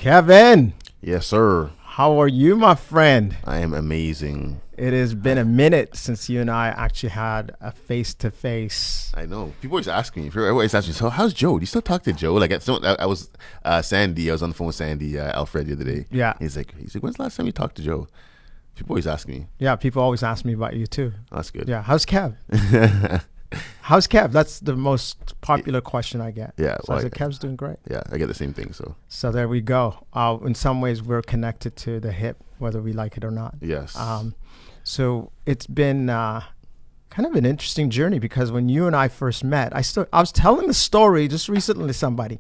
Kevin, Yes, sir. how are you, my friend? I am amazing. It has been a minute since you and I actually had a face-to-face. I know. People always ask me. People always ask me, so how's Joe? Do you still talk to Joe? Like, I was Sandy. I was on the phone with Sandy Alfred the other day. Yeah. He's like, when's the last time you talked to Joe? People always ask me. Yeah, people always ask me about you too. Oh, that's good. Yeah, how's Kev? How's Kev? That's the most popular question I get. Yeah, So I said, Kev's doing great. Yeah, I get the same thing. So there we go. In some ways, we're connected to the hip, whether we like it or not. Yes. So it's been kind of an interesting journey because when you and I first met, I was telling the story just recently to somebody,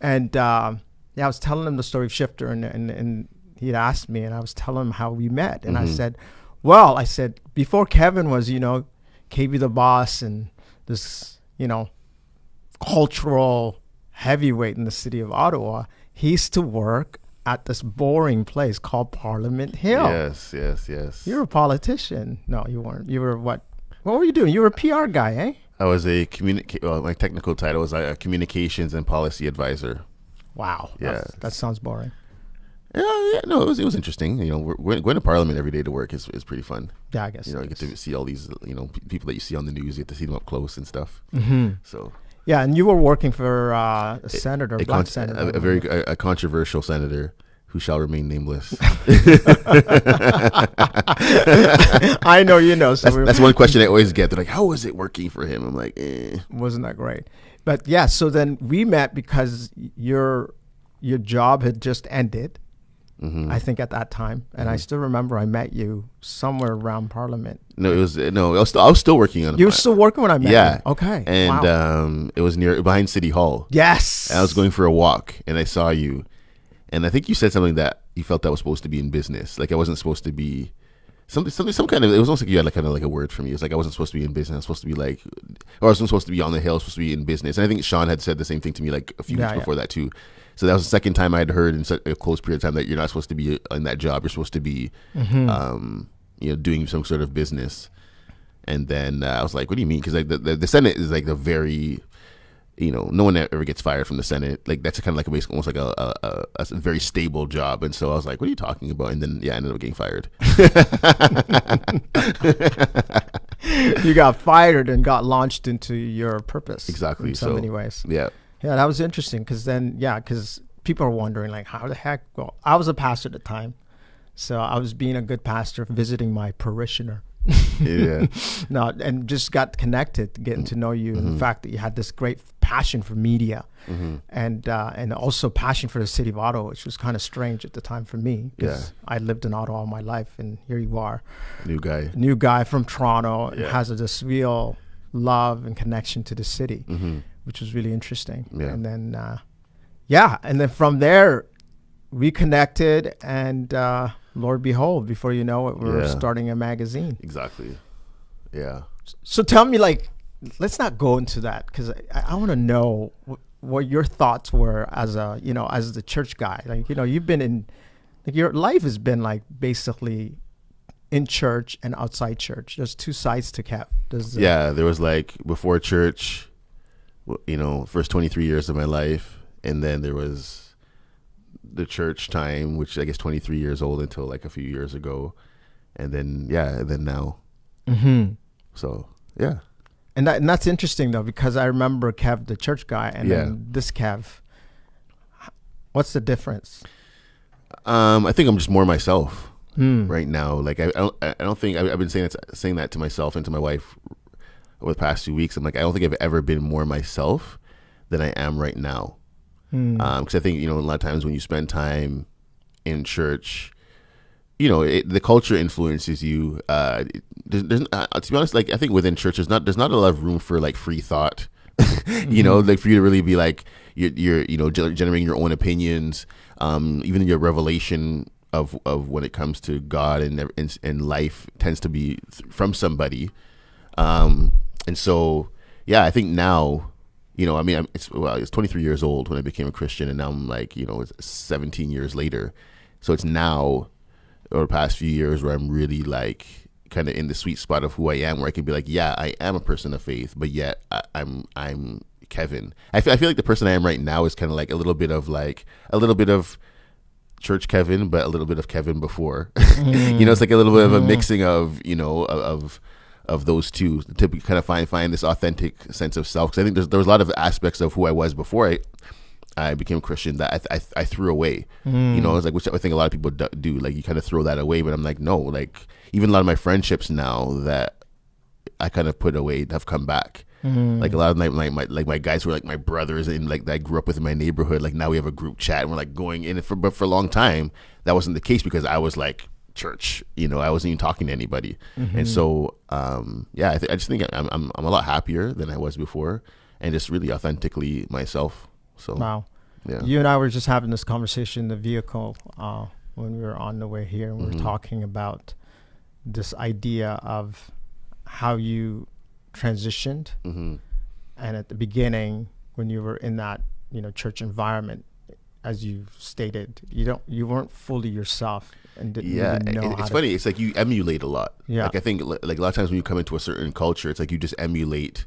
and I was telling him the story of Shifter, and he'd asked me, and I was telling him how we met, and I said, before Kevin was, KB the Boss and this, cultural heavyweight in the city of Ottawa, he used to work at this boring place called Parliament Hill. Yes. You're a politician. No, you weren't. You were what? What were you doing? You were a PR guy, eh? I was my technical title was a communications and policy advisor. Wow. Yeah. That sounds boring. Yeah, no, it was interesting. Going to Parliament every day to work is pretty fun. Yeah, I guess. You get to see all these, people that you see on the news. You get to see them up close and stuff. So. Yeah, and you were working for a senator, black senator. A controversial senator who shall remain nameless. I know you know. So that's one question I always get. They're like, how was it working for him? I'm like, Wasn't that great? But yeah, so then we met because your job had just ended. I think at that time, and I still remember I met you somewhere around Parliament. I was still working on it. You were still working when I met you. Okay. And wow. It was behind City Hall. Yes. And I was going for a walk, and I saw you, and I think you said something that you felt that was supposed to be in business, like I wasn't supposed to be some kind of. It was almost like you had kind of like a word from you. It's like I wasn't supposed to be in business. I was supposed to be or I wasn't supposed to be on the hill. I was supposed to be in business. And I think Sean had said the same thing to me like a few weeks before that too. So that was the second time I had heard in such a close period of time that you're not supposed to be in that job. You're supposed to be, doing some sort of business. And then I was like, what do you mean? Because like the Senate is like the very, no one ever gets fired from the Senate. Like that's kind of like almost like a very stable job. And so I was like, what are you talking about? And then I ended up getting fired. You got fired and got launched into your purpose. Exactly. In so many ways. Yeah. Yeah, that was interesting because people are wondering like how the heck. Well, I was a pastor at the time, so I was being a good pastor, visiting my parishioner. Yeah. No, and just got connected, getting to know you, and the fact that you had this great passion for media, and also passion for the city of Ottawa, which was kind of strange at the time for me because I lived in Ottawa all my life, and here you are, new guy from Toronto, and has this real love and connection to the city, which was really interesting. Yeah. And then, and then from there, we connected, and Lord behold, before you know it, we're starting a magazine. Exactly. Yeah. So tell me, let's not go into that because I want to know what your thoughts were as as the church guy. You've been in, your life has been basically in church and outside church. There's two sides to Kev. There was before church, first 23 years of my life, and then there was the church time, which I guess 23 years old until a few years ago, and then now. So and that's interesting though, because I remember Kev the church guy, and then this Kev. What's the difference? I think I'm just more myself right now. I don't think I've been saying that to myself and to my wife over the past 2 weeks. I'm I don't think I've ever been more myself than I am right now. Because I think a lot of times when you spend time in church, the culture influences you. There's to be honest, I think within church there's not a lot of room for free thought. For you to really be you're generating your own opinions, even your revelation of when it comes to God and life tends to be from somebody, and so I think now. It's 23 years old when I became a Christian, and now I'm it's 17 years later. So it's now, over the past few years, where I'm really kind of in the sweet spot of who I am, where I can be I am a person of faith, but yet I'm Kevin. I feel like the person I am right now is kind of a little bit of church Kevin, but a little bit of Kevin before. It's like a little bit of a mixing of, of those two to kind of find this authentic sense of self. Because I think there was a lot of aspects of who I was before I became a Christian that I threw away. It's like, which I think a lot of people do. Like, you kind of throw that away, but I'm like, no. Like, even a lot of my friendships now that I kind of put away have come back. Like, a lot of my guys were like my brothers, and like that I grew up with in my neighborhood. Like, now we have a group chat and we're like going in. But for a long time, that wasn't the case because I was like church. I wasn't even talking to anybody. And so, I just think I'm a lot happier than I was before, and just really authentically myself. So, wow. Yeah. You and I were just having this conversation in the vehicle when we were on the way here, and we were talking about this idea of how you transitioned. And at the beginning, when you were in that church environment, as you stated, you weren't fully yourself and didn't really know it's funny. It's like you emulate a lot. Yeah. Like, I think like a lot of times when you come into a certain culture, it's like you just emulate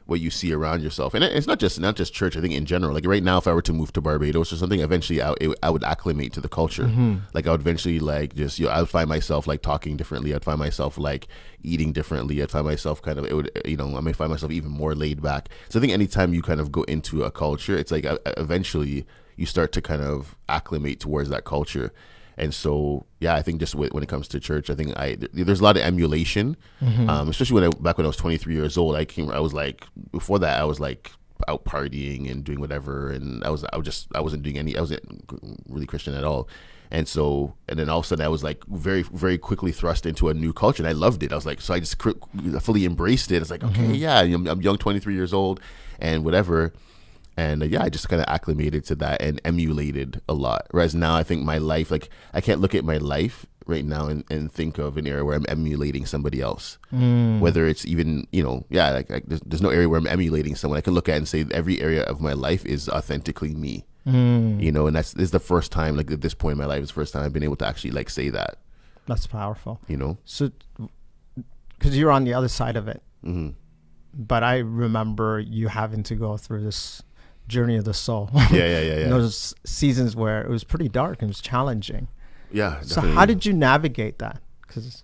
what you see around yourself. And it's not just church. I think in general, like right now, if I were to move to Barbados or something, eventually I would acclimate to the culture. Like, I would eventually like just, I would find myself like talking differently. I'd find myself like eating differently. I'd find myself I may find myself even more laid back. So I think anytime you kind of go into a culture, it's like eventually you start to kind of acclimate towards that culture. And so, I think just when it comes to church, I think there's a lot of emulation, especially back when I was 23 years old. Before that, I was like out partying and doing whatever, and I wasn't really Christian at all. And so, and then all of a sudden I was like very, very quickly thrust into a new culture, and I loved it. I was like, so I just fully embraced it. It's like, okay, I'm young, 23 years old and whatever. And I just kind of acclimated to that and emulated a lot. Whereas now I think my life, like, I can't look at my life right now and think of an area where I'm emulating somebody else. Whether it's even, there's no area where I'm emulating someone. I can look at and say every area of my life is authentically me. And this is the first time, like at this point in my life, it's the first time I've been able to actually like say that. That's powerful. So, because you're on the other side of it. But I remember you having to go through this journey of the soul. Yeah. Those seasons where it was pretty dark and it was challenging. Yeah. So how did you navigate that? Because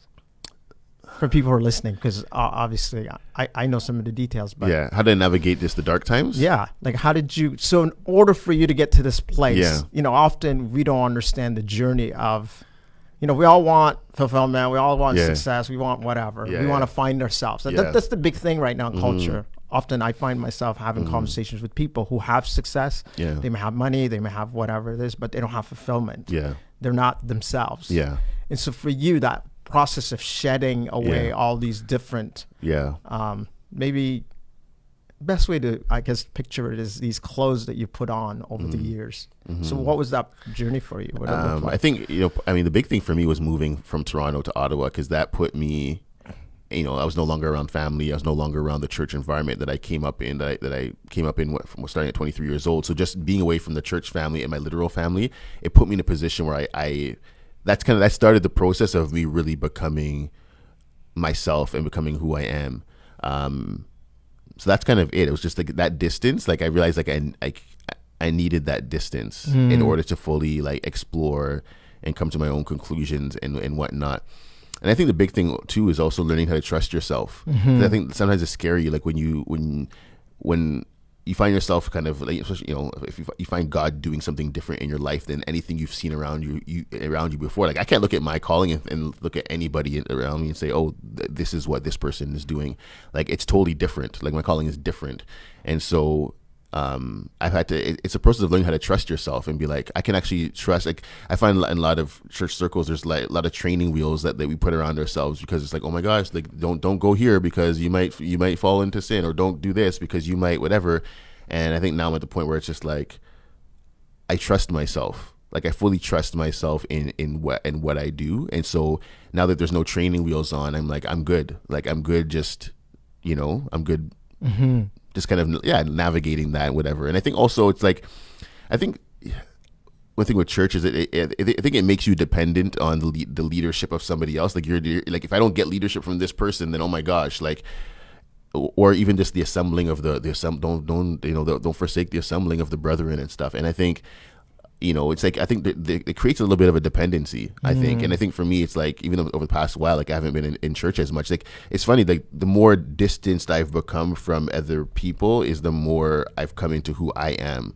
for people who are listening, because obviously I know some of the details, but how did I navigate just the dark times? Like, how did you? So in order for you to get to this place, often we don't understand the journey of. We all want fulfillment. We all want success. We want whatever. We want to find ourselves. That's the big thing right now in culture. Often I find myself having conversations with people who have success. They may have money. They may have whatever it is, but they don't have fulfillment. They're not themselves. And so for you, that process of shedding away all these different, maybe best way to, I guess, picture it is these clothes that you put on over the years. So what was that journey for you? What I think, the big thing for me was moving from Toronto to Ottawa, because that put me, I was no longer around family. I was no longer around the church environment that I came up in, from starting at 23 years old. So just being away from the church family and my literal family, it put me in a position where that started the process of me really becoming myself and becoming who I am. So that's kind of it. It was just like that distance. Like, I realized like I needed that distance in order to fully like explore and come to my own conclusions and whatnot. And I think the big thing too is also learning how to trust yourself. I think sometimes it's scary, like when you find yourself kind of like, especially, if you find God doing something different in your life than anything you've seen around you before. Like, I can't look at my calling and look at anybody around me and say, oh, this is what this person is doing. Like, it's totally different. Like, my calling is different. And so I've had to, it's a process of learning how to trust yourself and be like, I can actually trust. Like, I find in a lot of church circles, there's like a lot of training wheels that we put around ourselves, because it's like, oh my gosh, like don't go here because you might fall into sin, or don't do this because you might whatever. And I think now I'm at the point where it's just like, I trust myself. Like, I fully trust myself in what I do. And so now that there's no training wheels on, I'm like, I'm good. Like, I'm good. Just, I'm good. Just kind of navigating that, whatever. And I think also it's like, I think one thing with church is I think it makes you dependent on the leadership of somebody else. Like, you're like, if I don't get leadership from this person, then oh my gosh, like, or even just the assembling of don't forsake the assembling of the brethren and stuff. And I think it's like I think it creates a little bit of a dependency, I think. And I think for me, it's like, even over the past while, like I haven't been in church as much. Like, it's funny, like the more distanced I've become from other people is the more I've come into who I am.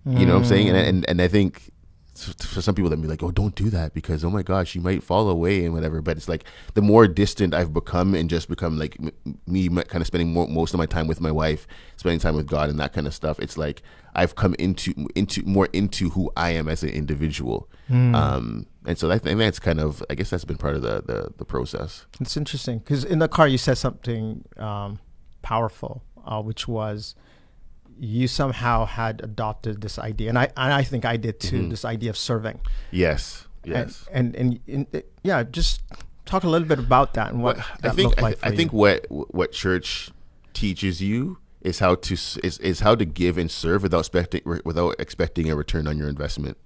You know what I'm saying? And I think for some people that be like, oh, don't do that because, oh my gosh, you might fall away and whatever. But it's like the more distant I've become and just become like me kind of spending most of my time with my wife, spending time with God and that kind of stuff. It's like I've come into who I am as an individual. And so I think that's kind of, I guess that's been part of the process. It's interesting because in the car you said something powerful, which was you somehow had adopted this idea, and I think I did too, this idea of serving. Yes. And yeah, just talk a little bit about that and what that looked like for you. I think what church teaches you is how to give and serve without expecting a return on your investment.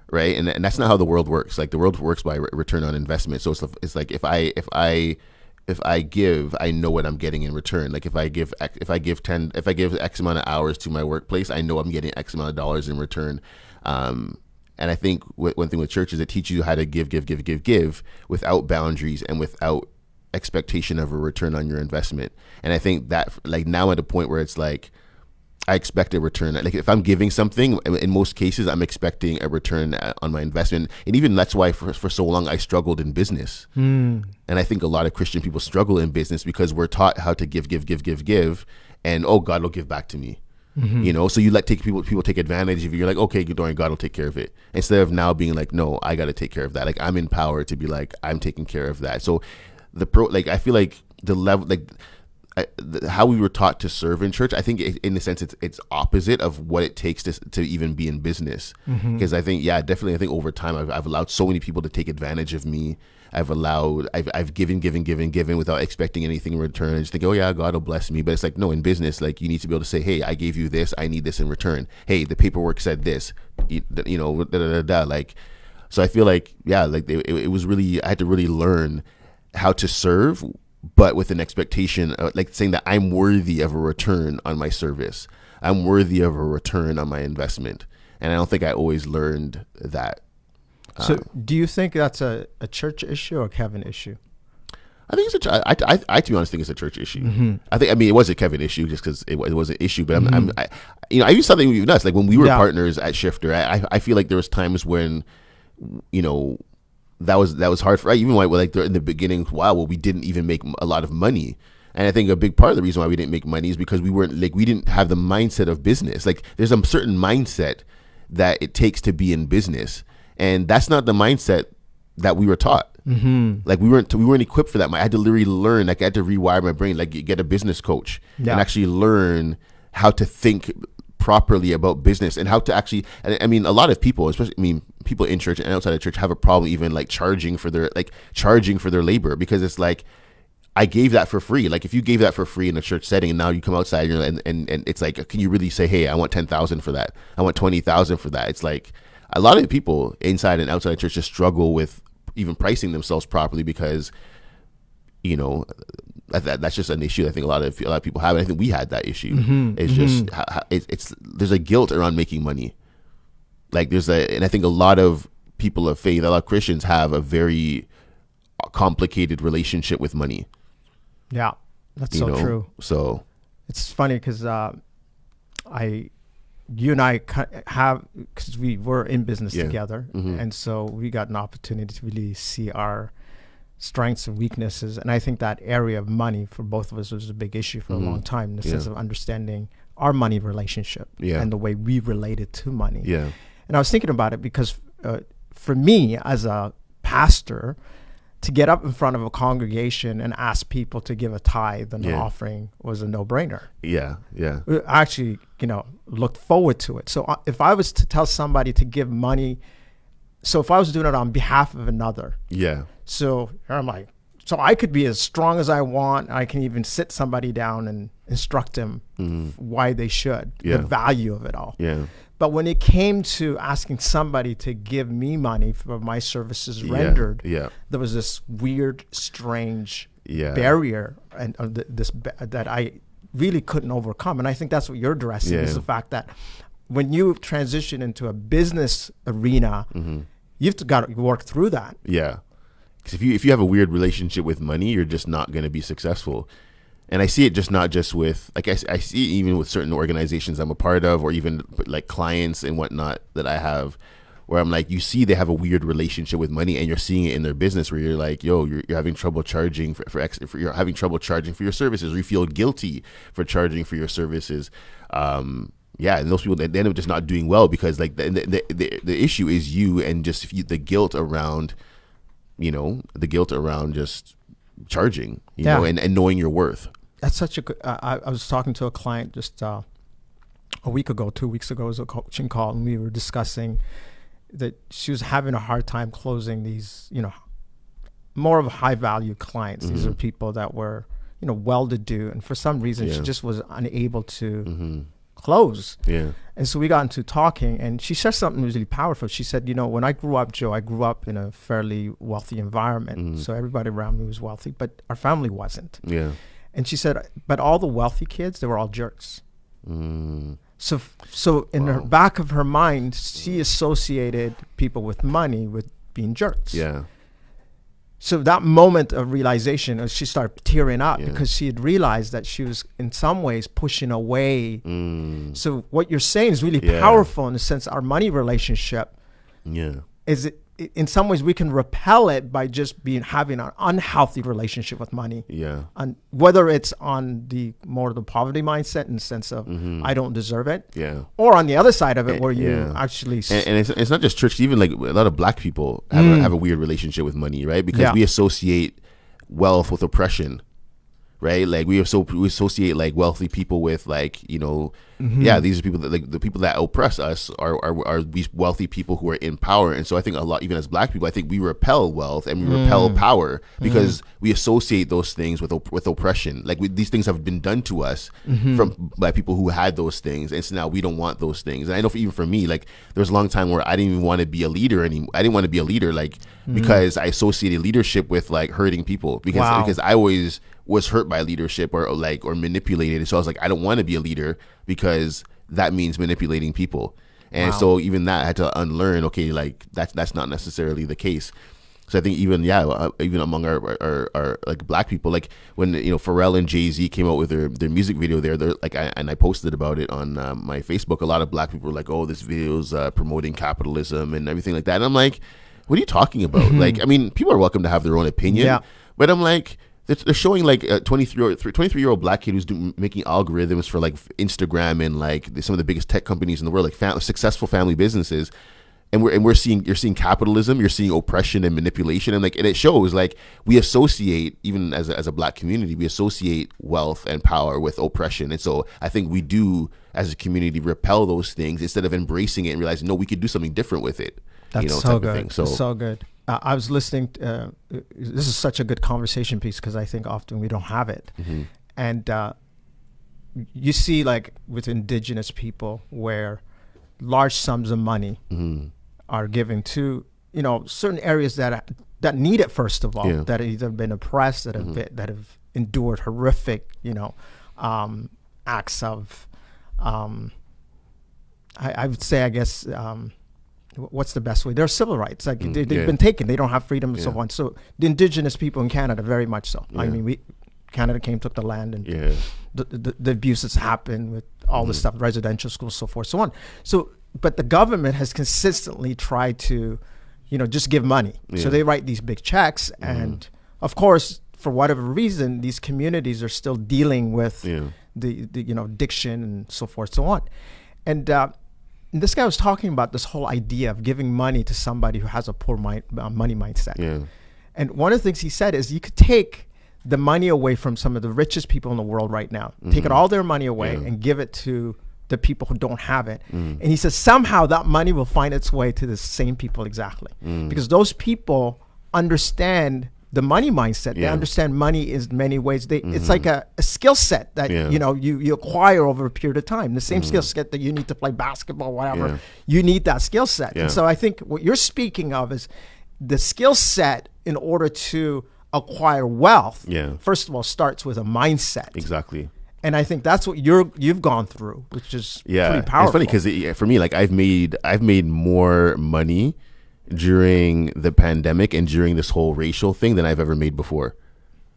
Right, and that's not how the world works. Like the world works by return on investment. So it's like if I give, I know what I'm getting in return. Like if I give X amount of hours to my workplace, I know I'm getting X amount of dollars in return. And I think one thing with church is it teaches you how to give without boundaries and without expectation of a return on your investment. And I think that like now at a point where it's like, I expect a return. Like if I'm giving something, in most cases, I'm expecting a return on my investment. And even that's why for so long I struggled in business. And I think a lot of Christian people struggle in business because we're taught how to give, and oh, God will give back to me. So you let people take advantage of you. You're like, okay, don't worry, God will take care of it. Instead of now being like, no, I got to take care of that. Like I'm empowered to be like, I'm taking care of that. So I feel like the level, like how we were taught to serve in church, I think in a sense it's opposite of what it takes to even be in business. Because I think, definitely, I think over time I've allowed so many people to take advantage of me. I've given without expecting anything in return. I just think, oh yeah, God will bless me. But it's like, no, in business, like you need to be able to say, hey, I gave you this, I need this in return. Hey, the paperwork said this, like. So I feel like, like it was really, I had to really learn how to serve, but with an expectation, like saying that I'm worthy of a return on my service. I'm worthy of a return on my investment. And I don't think I always learned that. So do you think that's a church issue or a Kevin issue? I think it's I to be honest, think it's a church issue. It was a Kevin issue just because it was an issue. But I used something with us. Like when we were partners at Shifter, I feel like there was times when, that was hard for, even like in the beginning, we didn't even make a lot of money. And I think a big part of the reason why we didn't make money is because we didn't have the mindset of business. Like there's a certain mindset that it takes to be in business. And that's not the mindset that we were taught. Like we weren't equipped for that. I had to literally learn, like I had to rewire my brain, like get a business coach and actually learn how to think properly about business and how to actually, a lot of people, especially, people in church and outside of church have a problem even like charging for their labor, because it's like, I gave that for free. Like if you gave that for free in a church setting and now you come outside and it's like, can you really say, hey, I want 10,000 for that? I want 20,000 for that. It's like a lot of people inside and outside of church just struggle with even pricing themselves properly because, that's just an issue I think a lot of people have. And I think we had that issue. It's just, there's a guilt around making money. Like and I think a lot of people of faith, a lot of Christians have a very complicated relationship with money. Yeah, that's so true. So it's funny because you and I have, because we were in business together, and so we got an opportunity to really see our strengths and weaknesses. And I think that area of money for both of us was a big issue for a long time, in the sense of understanding our money relationship and the way we related to money. Yeah. And I was thinking about it because for me as a pastor, to get up in front of a congregation and ask people to give a tithe and an offering was a no-brainer. Yeah. I actually, looked forward to it. So if I was to tell somebody to give money, so if I was doing it on behalf of another, so I'm like, so I could be as strong as I want. I can even sit somebody down and instruct them why they should, the value of it all. Yeah. But when it came to asking somebody to give me money for my services rendered, there was this weird, strange barrier and that I really couldn't overcome. And I think that's what you're addressing is the fact that when you transition into a business arena, you've got to work through that. Yeah. Because if you have a weird relationship with money, you're just not going to be successful. And I see it just not just with, like, I see it even with certain organizations I'm a part of, or even like clients and whatnot that I have, where I'm like, you see they have a weird relationship with money, and you're seeing it in their business where you're like, yo, you're having trouble charging for you're having trouble charging for your services, or you feel guilty for charging for your services. Yeah, and those people, they end up just not doing well because like the issue is you, and just the guilt around, the guilt around just charging, you know, and knowing your worth. That's such a good, I was talking to a client just a week ago, 2 weeks ago, it was a coaching call, and we were discussing that she was having a hard time closing these, more of high value clients. These are people that were, well-to-do, and for some reason she just was unable to close. Yeah. And so we got into talking, and she said something really powerful. She said, when I grew up, Joe, I grew up in a fairly wealthy environment. So everybody around me was wealthy, but our family wasn't. Yeah. And she said, but all the wealthy kids, they were all jerks. So in the back of her mind, she associated people with money with being jerks. Yeah. So that moment of realization, she started tearing up because she had realized that she was in some ways pushing away. So what you're saying is really powerful in the sense our money relationship is in some ways we can repel it by just having an unhealthy relationship with money. Yeah. And whether it's on the poverty mindset in the sense of I don't deserve it. Yeah. Or on the other side of it where you actually and it's not just church, even like a lot of black people have a weird relationship with money, right? Because we associate wealth with oppression. Right, like we associate like wealthy people with like these are people that like the people that oppress us are these wealthy people who are in power, and so I think a lot, even as black people, I think we repel wealth and we repel power because we associate those things with oppression. Like these things have been done to us by people who had those things, and so now we don't want those things. And I know even for me, like there was a long time where I didn't even want to be a leader anymore. I didn't want to be a leader, like because I associated leadership with like hurting people because I always was hurt by leadership or manipulated. So I was like, I don't want to be a leader because that means manipulating people. And so even that I had to unlearn, okay, like that's not necessarily the case. So I think even among our like black people, like when Pharrell and Jay-Z came out with their music video they're like and I posted about it on my Facebook, a lot of black people were like, oh, this video's promoting capitalism and everything like that. And I'm like, what are you talking about? Like, I mean, people are welcome to have their own opinion, but I'm like, they're showing like a 23-year-old black kid who's making algorithms for like Instagram and like some of the biggest tech companies in the world, like successful family businesses, and you're seeing capitalism, you're seeing oppression and manipulation, and it shows like we associate, even as a black community, we associate wealth and power with oppression, and so I think we do as a community repel those things instead of embracing it and realizing no, we could do something different with it. That's so good. So good. I was listening. This is such a good conversation piece because I think often we don't have it. And you see like with indigenous people where large sums of money are given to, certain areas that need it, first of all, that have either been oppressed, that have endured horrific, acts of, I would say, I guess, what's the best way? There are civil rights. Like they've been taken. They don't have freedom and so on. So the indigenous people in Canada, very much so. I mean, Canada took the land, and the abuses happened with all the stuff, residential schools, so forth, so on. So, but the government has consistently tried to, just give money. So they write these big checks, and of course, for whatever reason, these communities are still dealing with the addiction and so forth, so on. And this guy was talking about this whole idea of giving money to somebody who has a poor money mindset. Yeah. And one of the things he said is you could take the money away from some of the richest people in the world right now, take all their money away and give it to the people who don't have it. And he says somehow that money will find its way to the same people exactly. Because those people understand the money mindset. They understand money in many ways. It's like a skill set that you acquire over a period of time. The same skill set that you need to play basketball, whatever. You need that skill set. And so I think what you're speaking of is the skill set in order to acquire wealth. First of all, starts with a mindset. Exactly. And I think that's what you've gone through, which is pretty powerful. It's funny because for me, like I've made more money during the pandemic and during this whole racial thing than I've ever made before.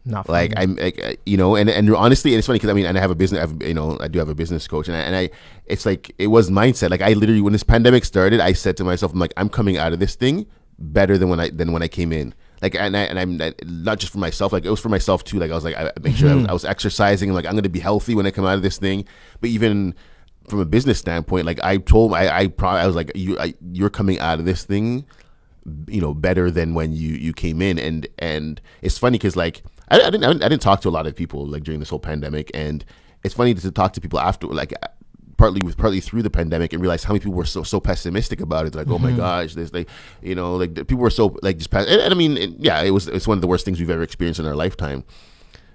Not like I'm, like, you know, and honestly, and it's funny because I mean, and I have a business, I do have a business coach, and I, it's like it was mindset. Like I literally, when this pandemic started, I said to myself, I'm like, I'm coming out of this thing better than when I came in. Like, and I'm not just for myself, like it was for myself too. Like I was like, I make sure I was exercising. Like I'm going to be healthy when I come out of this thing. But even from a business standpoint, like I was like, you're coming out of this thing, you know, better than when you came in. And it's funny because like I didn't talk to a lot of people like during this whole pandemic, and it's funny to talk to people after, like partly through the pandemic, and realize how many people were so pessimistic about it. Like, oh my gosh, there's like, you know, like people were so like just and I mean, it's one of the worst things we've ever experienced in our lifetime.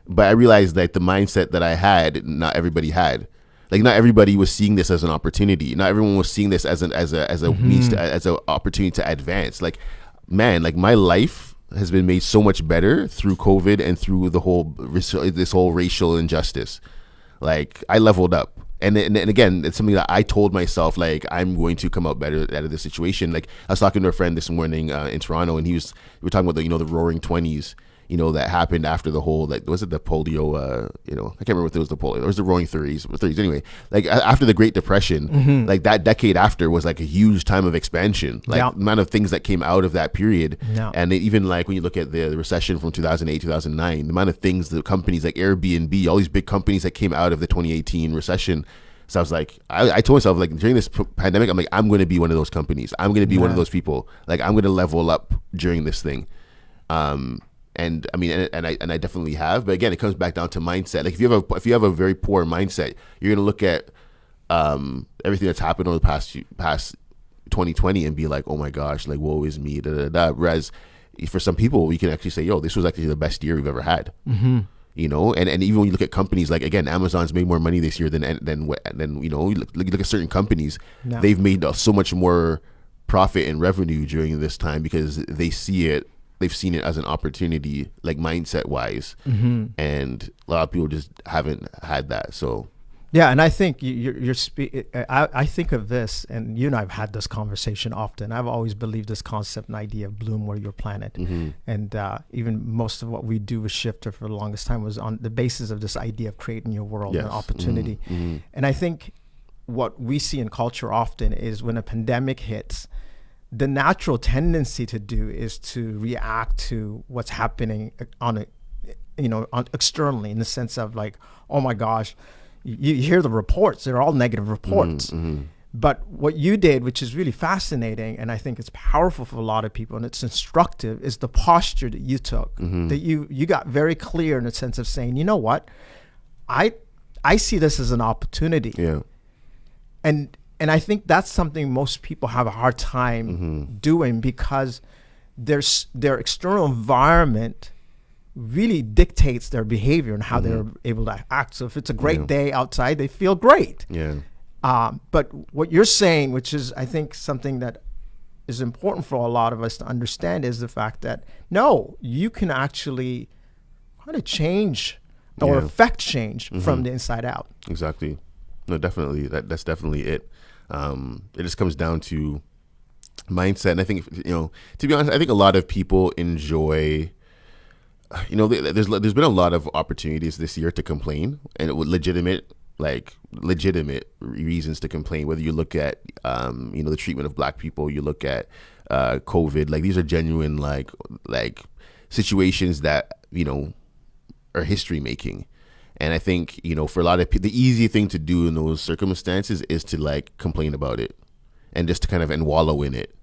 But I realized that the mindset that I had, not everybody had. Like not everybody was seeing this as an opportunity. Not everyone was seeing this as a means to, as an opportunity to advance. Like, man, like my life has been made so much better through COVID and through this whole racial injustice. Like I leveled up, and again, it's something that I told myself, like I'm going to come out better out of this situation. Like I was talking to a friend this morning in Toronto, and we were talking about the Roaring 20s. You know, that happened after the whole, like, was it the polio, I can't remember if it was the polio, or was the roaring 30s anyway, like after the Great Depression, like that decade after was like a huge time of expansion, like the amount of things that came out of that period. And even like when you look at the recession from 2008, 2009, the amount of things, the companies like Airbnb, all these big companies that came out of the 2018 recession. So I was like, I told myself, like during this pandemic, I'm like, I'm going to be one of those companies. I'm going to be one of those people. Like I'm going to level up during this thing. And I mean, and I definitely have, but again, it comes back down to mindset. Like if you have a very poor mindset, you're gonna look at everything that's happened over the past 2020 and be like, oh my gosh, like woe is me, da da da. Whereas for some people, we can actually say, yo, this was actually the best year we've ever had. You know, and even when you look at companies like, again, Amazon's made more money this year than you know, you look at certain companies, they've made so much more profit and revenue during this time because they've seen it as an opportunity, like mindset wise, and a lot of people just haven't had that. So yeah, and I think I think of this, and you and I've had this conversation often. I've always believed this concept and idea of bloom where your planet, and even most of what we do with Shifter for the longest time was on the basis of this idea of creating your world and opportunity. And I think what we see in culture often is when a pandemic hits, the natural tendency to do is to react to what's happening on externally, in the sense of like, oh my gosh, you hear the reports, they're all negative reports. But what you did, which is really fascinating, and I think it's powerful for a lot of people, and it's instructive, is the posture that you took, that you got very clear in the sense of saying, you know what, I see this as an opportunity. And I think that's something most people have a hard time doing, because their external environment really dictates their behavior and how they're able to act. So if it's a great day outside, they feel great. But what you're saying, which is I think something that is important for a lot of us to understand, is the fact that no, you can actually kind of change or affect change from the inside out. Exactly. No, definitely. That's definitely it. It just comes down to mindset. And I think, to be honest, I think a lot of people enjoy, there's been a lot of opportunities this year to complain, and legitimate reasons to complain. Whether you look at, the treatment of Black people, you look at COVID, like these are genuine, like situations that, are history making. And I think, for a lot of people, the easy thing to do in those circumstances is to like complain about it and just to kind of and wallow in it.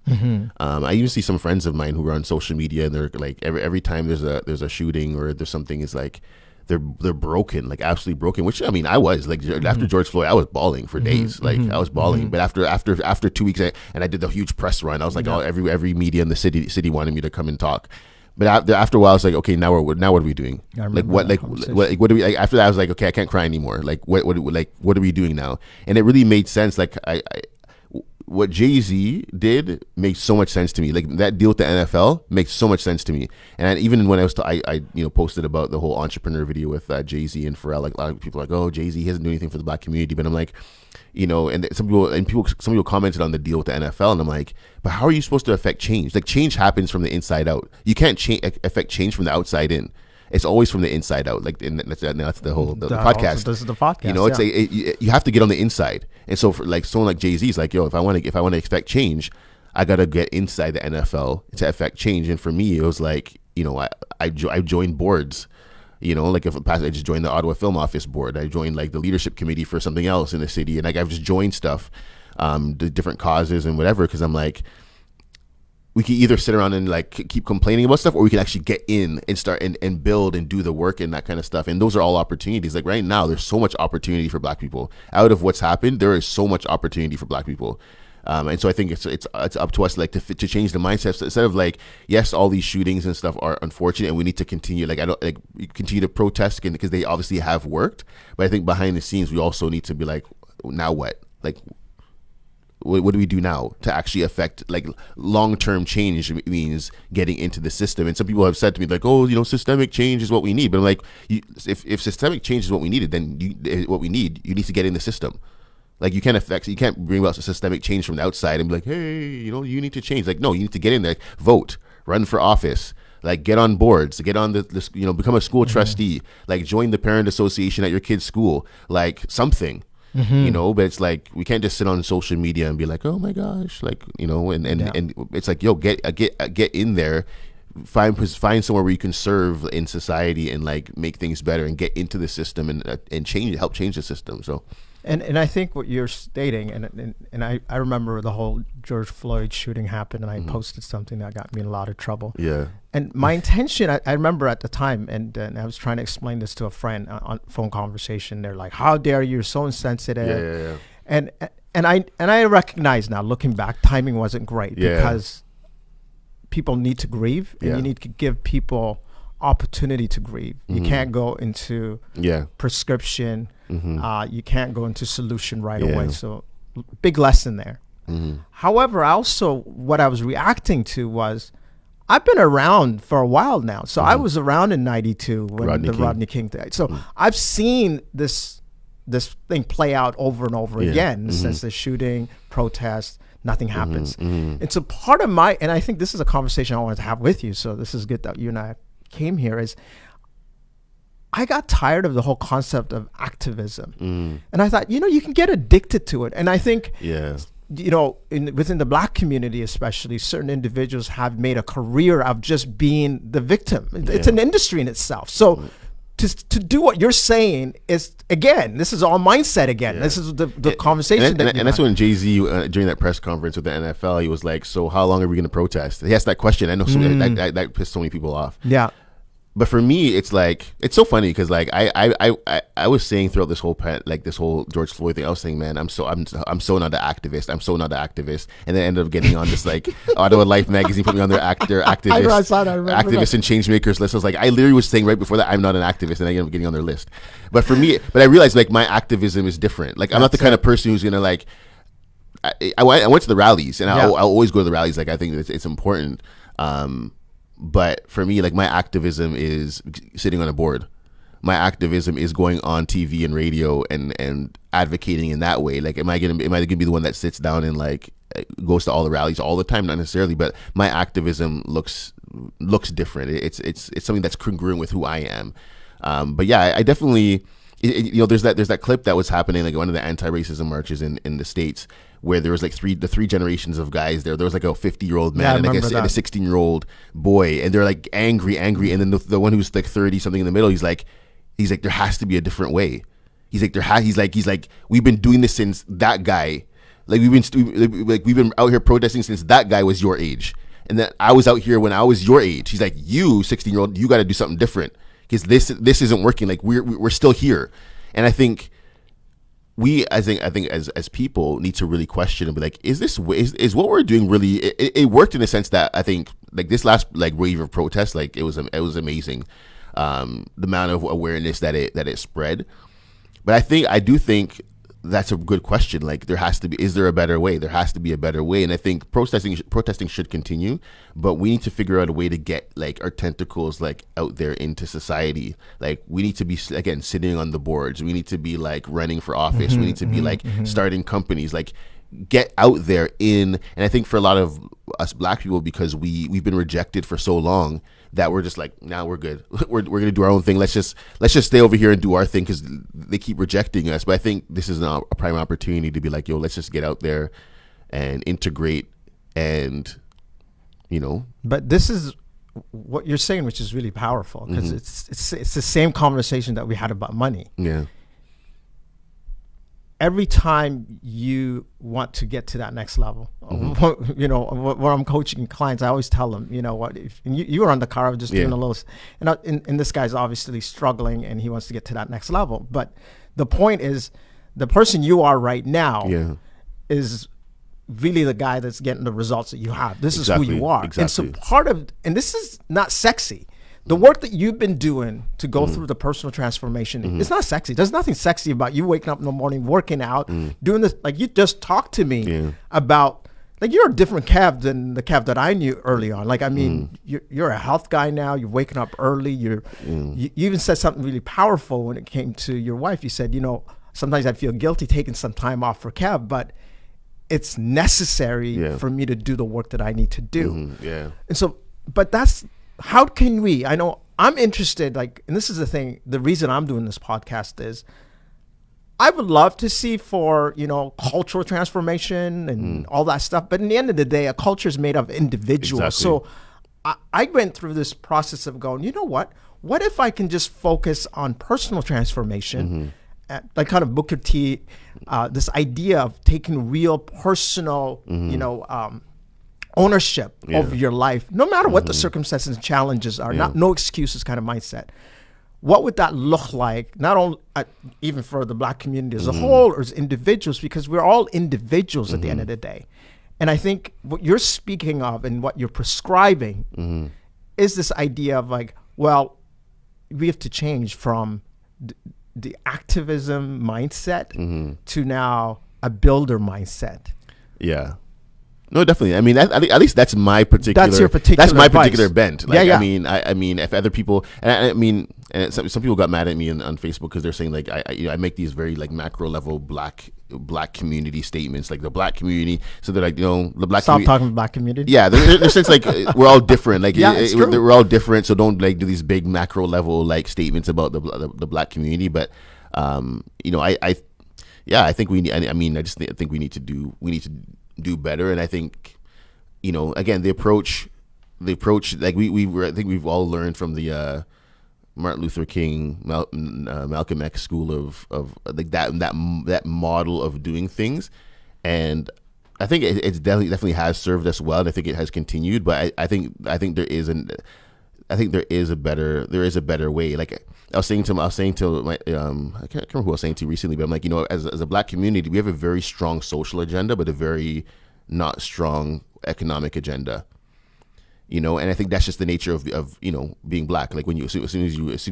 I even see some friends of mine who are on social media, and they're like every time there's a shooting or there's something, it's like they're broken, like absolutely broken. Which I mean, I was like after George Floyd, I was bawling for days. Like I was bawling. But after 2 weeks, and I did the huge press run. I was like, every media in the city wanted me to come and talk. But after a while, I was like, okay, now what are we doing? What do we? Like, after that, I was like, okay, I can't cry anymore. Like, what are we doing now? And it really made sense. Like, what Jay-Z did makes so much sense to me. Like that deal with the NFL makes so much sense to me. And even when I posted about the whole entrepreneur video with Jay-Z and Pharrell, like a lot of people are like, oh, Jay-Z hasn't done anything for the black community. But I'm like, and some people commented on the deal with the NFL, and I'm like, but how are you supposed to affect change? Like change happens from the inside out. You can't affect change from the outside in. It's always from the inside out. Like that's the whole the podcast. This is the podcast. It's like you have to get on the inside. And so for like someone like Jay-Z is like, yo, if I want to expect change, I gotta get inside the NFL to affect change. And for me, it was like, I joined boards. Like if I just joined the Ottawa Film Office board, I joined like the leadership committee for something else in the city, and like I've just joined stuff, the different causes and whatever, because I'm like, we can either sit around and like keep complaining about stuff, or we can actually get in and start and build and do the work and that kind of stuff. And those are all opportunities. Like right now, there's so much opportunity for black people. Out of what's happened, there is so much opportunity for black people. And so I think it's up to us like to change the mindset. So instead of like, yes, all these shootings and stuff are unfortunate, and we need to continue continue to protest because they obviously have worked. But I think behind the scenes, we also need to be like, now what? Like, what do we do now to actually affect like long-term change? Means getting into the system. And some people have said to me like, oh, systemic change is what we need. But I'm like, if systemic change is what we needed, then you need to get in the system. Like you can't bring about systemic change from the outside and be like, hey, you need to change. Like, no, you need to get in there, vote, run for office, like get on boards, get on this, become a school trustee, like join the parent association at your kid's school, like something. But it's like we can't just sit on social media and be like, oh my gosh, like and it's like, yo, get in there, find somewhere where you can serve in society and like make things better and get into the system and help change the system. So and I think what you're stating, and I remember the whole George Floyd shooting happened, and I posted something that got me in a lot of trouble. Yeah. And my intention, I remember at the time, and I was trying to explain this to a friend on phone conversation. They're like, "How dare you? You're so insensitive." Yeah. And I recognize now, looking back, timing wasn't great because people need to grieve, and you need to give people opportunity to grieve. You can't go into prescription. You can't go into solution right away. So big lesson there. However, what I was reacting to was, I've been around for a while now. So I was around in 92 when Rodney King died. So I've seen this thing play out over and over again since the shooting, protest, nothing happens. And so part of and I think this is a conversation I wanted to have with you. So this is good that you and I came here, is I got tired of the whole concept of activism. And I thought, you can get addicted to it. And I think, within the black community especially, certain individuals have made a career of just being the victim. It's an industry in itself. So to do what you're saying is, again, this is all mindset again. This is the conversation. And that's when Jay-Z, during that press conference with the NFL, he was like, so how long are we going to protest? He asked that question. I know that pissed so many people off. Yeah. But for me, it's like, it's so funny because like I was saying throughout this whole George Floyd thing, I was saying, man, I'm so not an activist. I'm so not an activist. And then I ended up getting on this like Ottawa Life magazine put me on their activist and change makers list. I was like, I literally was saying right before that, I'm not an activist, and I ended up getting on their list. But for me, I realized like my activism is different. Like I'm not the kind of person who's gonna like. I went to the rallies, and I'll always go to the rallies. Like I think it's important. But for me, like my activism is sitting on a board. My activism is going on TV and radio and advocating in that way. Like, am I gonna be the one that sits down and like goes to all the rallies all the time? Not necessarily, but my activism looks different. It's something that's congruent with who I am. But yeah, I definitely, there's that clip that was happening like one of the anti-racism marches in the States, where there was like the three generations of guys there. There was like a 50-year-old man and a 16-year-old boy, and they're like angry, and then the one who's like 30 something in the middle, he's like there has to be a different way. He's like we've been doing this since that guy, like we've been out here protesting since that guy was your age, and then I was out here when I was your age. He's like, you 16-year-old, you got to do something different because this isn't working. Like we're still here, and I think. I think as people need to really question and be like, is what we're doing really? It worked in the sense that I think like this last like wave of protest, like it was amazing, the amount of awareness that it spread. But I do think that's a good question. Like, is there a better way? There has to be a better way. And I think protesting should continue, but we need to figure out a way to get like our tentacles like out there into society. Like, we need to be, again, sitting on the boards. We need to be like running for office. We need to be like starting companies, like get out there and I think for a lot of us Black people, because we've been rejected for so long, that we're just like, now we're good. We're gonna do our own thing. Let's just stay over here and do our thing because they keep rejecting us. But I think this is a prime opportunity to be like, yo, let's just get out there and integrate, and But this is what you're saying, which is really powerful, because it's the same conversation that we had about money. Yeah. Every time you want to get to that next level, when I'm coaching clients, I always tell them, if you were on the car, I was just doing a little, and this guy's obviously struggling and he wants to get to that next level. But the point is, the person you are right now is really the guy that's getting the results that you have. This is who you are. Exactly. And so and this is not sexy. The work that you've been doing to go through the personal transformation, it's not sexy. There's nothing sexy about you waking up in the morning, working out, doing this. Like, you just talked to me about, like, you're a different Kev than the Kev that I knew early on. Like, I mean, you're a health guy now. You're waking up early. You even said something really powerful when it came to your wife. You said, sometimes I feel guilty taking some time off for Kev, but it's necessary for me to do the work that I need to do. And so, but how can we, I know I'm interested, like, and this is the thing, the reason I'm doing this podcast is I would love to see for, cultural transformation and all that stuff. But in the end of the day, a culture is made of individuals. Exactly. So I went through this process of going, you know what if I can just focus on personal transformation, like kind of Booker T, this idea of taking real personal, ownership of your life, no matter what the circumstances and challenges are, no excuses kind of mindset. What would that look like, not only even for the Black community as a whole, or as individuals, because we're all individuals at the end of the day. And I think what you're speaking of and what you're prescribing is this idea of like, well, we have to change from the activism mindset to now a builder mindset. Yeah. No, definitely. I mean, at least that's my particular. That's your particular. That's my advice. particular bent. Like, yeah. I mean, if other people, and some people got mad at me on Facebook because they're saying like I make these very like macro level black community statements, like the Black community. So they're like, the Black. Stop talking about Black community. Yeah, there's sense like we're all different. Like it's true. we're all different. So don't like do these big macro level like statements about the Black community. But I think we need. I mean, I think we need to do better. And I think, again, the approach like I think we've all learned from the Martin Luther King, Malcolm X school of like that model of doing things. And I think it's definitely has served us well, and I think it has continued. But I think there is a better way. Like I was saying to my I can't remember who I was saying to recently, but I'm like, as a Black community, we have a very strong social agenda, but a very not strong economic agenda. And I think that's just the nature of being Black. Like as soon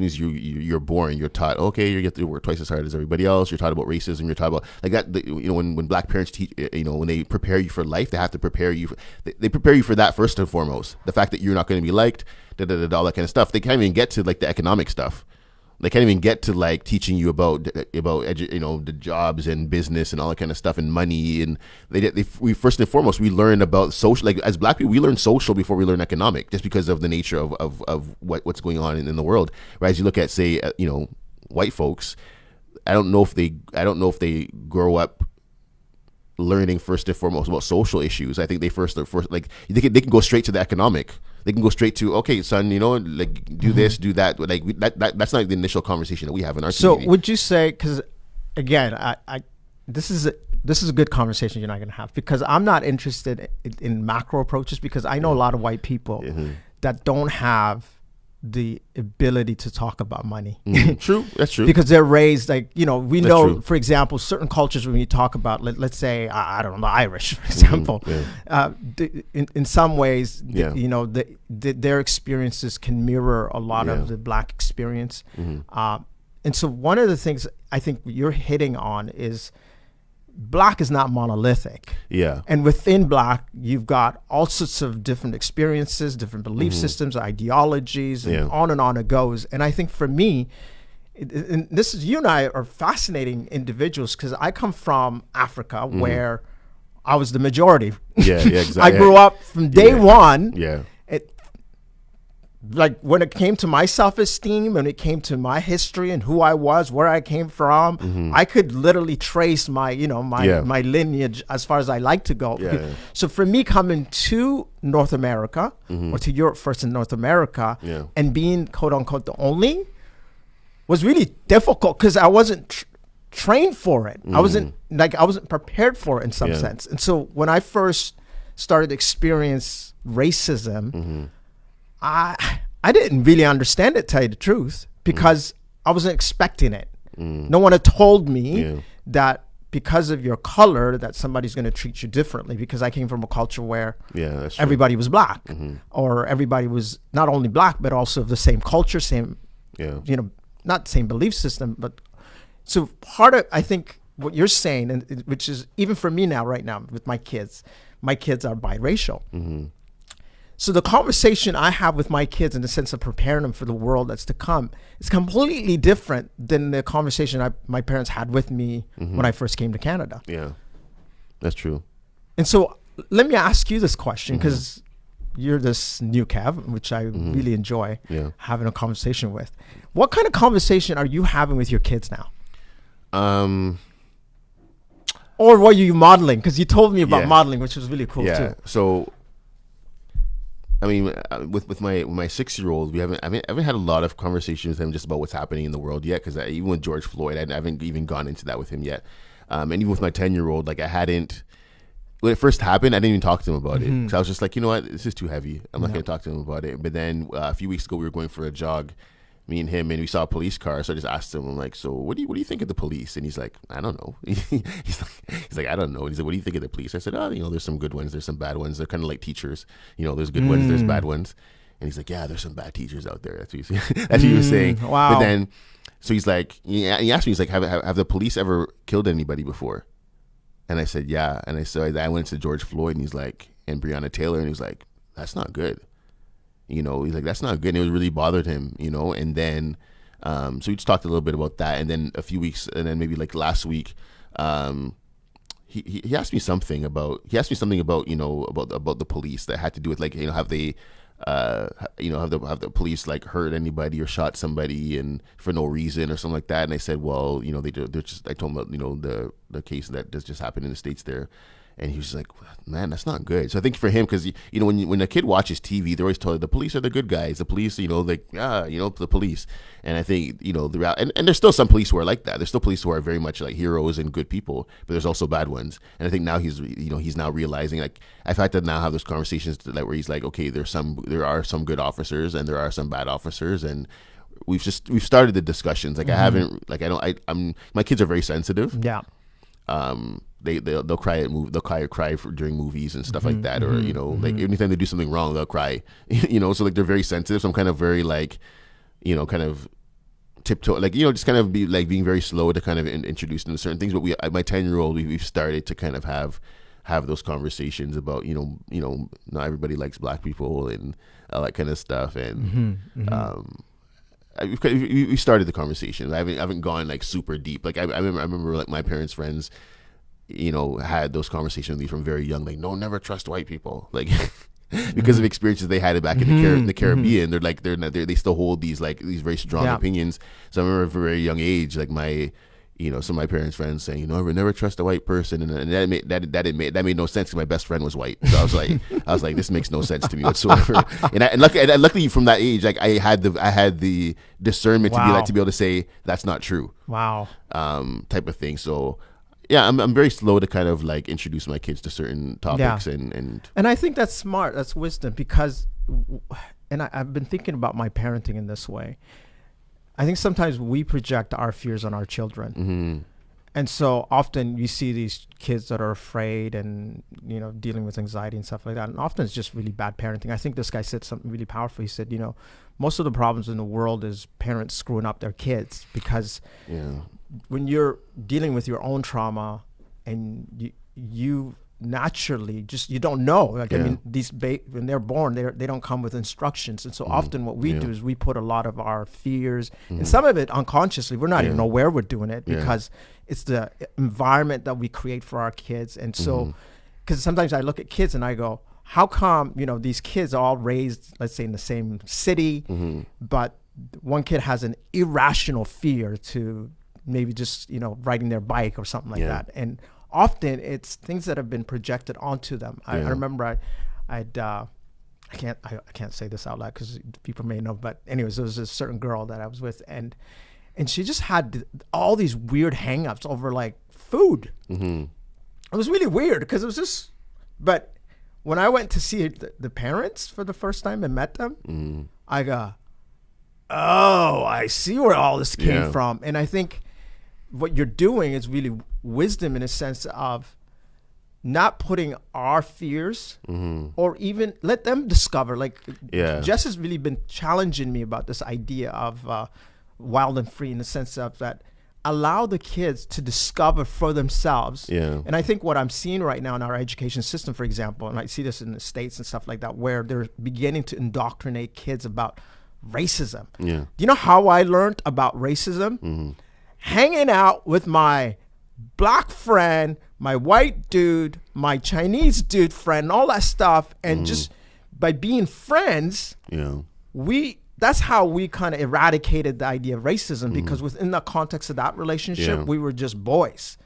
as you're born, you're taught, okay, you get to work twice as hard as everybody else. You're taught about racism. You're taught about like that. When Black parents teach, when they prepare you for life, they have to prepare you. They prepare you for that first and foremost. The fact that you're not going to be liked, all that kind of stuff. They can't even get to like the economic stuff. They can't even get to like teaching you about the jobs and business and all that kind of stuff and money. And we first and foremost, we learn about social, like as Black people, we learn social before we learn economic, just because of the nature of what's going on in the world. Right? As you look at, say, white folks, I don't know if they grow up learning first and foremost about social issues. I think they first like they can go straight to the economic. They can go straight to, okay, son, like do this, do that. Like that's not the initial conversation that we have in our community. So would you say, because again, this is a good conversation you're not going to have, because I'm not interested in macro approaches, because I know a lot of white people that don't have the ability to talk about money. True, that's true. Because they're raised like, we That's know, true. For example, certain cultures, when you talk about, let's say, I don't know, the Irish, for example, in some ways, their experiences can mirror a lot of the Black experience. And so one of the things I think you're hitting on is Black is not monolithic. Yeah. And within Black, you've got all sorts of different experiences, different belief systems, ideologies, and on it goes. And I think for me, and this is, you and I are fascinating individuals, because I come from Africa where I was the majority. Yeah, exactly. I grew up from day one. Yeah. Like when it came to my self-esteem, when it came to my history and who I was, where I came from, I could literally trace my, my lineage as far as I like to go. Yeah. So for me, coming to North America or to Europe first in North America and being quote unquote the only was really difficult, because I wasn't trained for it. I wasn't prepared for it in some sense. And so when I first started to experience racism, I didn't really understand it, to tell you the truth, because I wasn't expecting it. No one had told me that because of your color that somebody's going to treat you differently, because I came from a culture where everybody was Black, or everybody was not only Black but also of the same culture, same not the same belief system. But so part of, I think, what you're saying, and which is even for me now, right now with my kids are biracial. So the conversation I have with my kids in the sense of preparing them for the world that's to come is completely different than the conversation my parents had with me when I first came to Canada. Yeah, that's true. And so let me ask you this question, because you're this new Kev, which I really enjoy having a conversation with. What kind of conversation are you having with your kids now? Or were you modeling? Because you told me about modeling, which was really cool too. So, I mean, with my 6-year-old, I haven't had a lot of conversations with him just about what's happening in the world yet. Because even with George Floyd, I haven't even gone into that with him yet. And even with my 10-year-old, like when it first happened, I didn't even talk to him about it. Because I was just like, you know what, this is too heavy. I'm not going to talk to him about it. But then a few weeks ago, we were going for a jog, me and him, and we saw a police car. So I just asked him, I'm like, so what do you think of the police? And he's like, I don't know. he's like, I don't know. And he's like, what do you think of the police? I said, there's some good ones, there's some bad ones. They're kind of like teachers. There's good ones, there's bad ones. And he's like, yeah, there's some bad teachers out there. That's what he was saying. Wow. But then, so he's like, he asked me, he's like, have the police ever killed anybody before? And I said, yeah. And I went to George Floyd, and he's like, and Breonna Taylor, and he was like, that's not good. He's like, that's not good. And it was really bothered him, and then, so we just talked a little bit about that. And then a few weeks, and then maybe like last week, he asked me something about, about the police that had to do with like, have they, have the police like hurt anybody or shot somebody and for no reason or something like that. And I said, well, they're just, I told him about, the case that just happened in the States there. And he was just like, man, that's not good. So I think for him, because, when a kid watches TV, they're always told the police are the good guys. The police, the police. And I think, and there's still some police who are like that. There's still police who are very much like heroes and good people, but there's also bad ones. And I think now he's now realizing, like, I've had to now have those conversations where he's like, okay, there are some good officers and there are some bad officers. And we've started the discussions. Like, I haven't, like, my kids are very sensitive. Yeah. They'll cry during movies and stuff like that, or like anytime they do something wrong, they'll cry. So like they're very sensitive. So I'm kind of very like, kind of tiptoe, like just kind of be like being very slow to kind of introduce them to certain things. But my 10-year-old, we've started to kind of have those conversations about not everybody likes Black people and all that kind of stuff. And we started the conversation. I haven't gone like super deep. Like I remember like my parents' friends, had those conversations with me from very young. Like, no, never trust white people. Like, because of experiences they had it back in the Caribbean. They're like they still hold these very strong opinions. So I remember at a very young age, like some of my parents' friends saying, never trust a white person, and that made no sense because my best friend was white. So I was like, this makes no sense to me whatsoever. and luckily from that age, like I had the discernment to be able to say that's not true. Wow. Type of thing. So yeah, I'm very slow to kind of like introduce my kids to certain topics and I think that's smart. That's wisdom, because, and I've been thinking about my parenting in this way. I think sometimes we project our fears on our children. And so often you see these kids that are afraid and, dealing with anxiety and stuff like that. And often it's just really bad parenting. I think this guy said something really powerful. He said, most of the problems in the world is parents screwing up their kids, because when you're dealing with your own trauma and you naturally just, you don't know. Like, I mean, when they're born, they don't come with instructions. And so often what we do is we put a lot of our fears, and some of it unconsciously, we're not even aware we're doing it, because it's the environment that we create for our kids. And so, because sometimes I look at kids and I go, how come, these kids are all raised, let's say, in the same city, but one kid has an irrational fear to maybe just, riding their bike or something like that. And often it's things that have been projected onto them. I remember I can't say this out loud because people may know, but anyways, there was a certain girl that I was with, and she just had all these weird hang-ups over like food. It was really weird because it was just, but when I went to see the parents for the first time and met them, I go, oh, I see where all this came from. And I think what you're doing is really wisdom, in a sense of not putting our fears or even let them discover. Like, Jess has really been challenging me about this idea of wild and free, in the sense of that allow the kids to discover for themselves. And I think what I'm seeing right now in our education system, for example, and I see this in the States and stuff like that, where they're beginning to indoctrinate kids about racism. Do you know how I learned about racism? Hanging out with my black friend, my white dude, my Chinese dude friend, all that stuff. And just by being friends, that's how we kind of eradicated the idea of racism, because within the context of that relationship, we were just boys,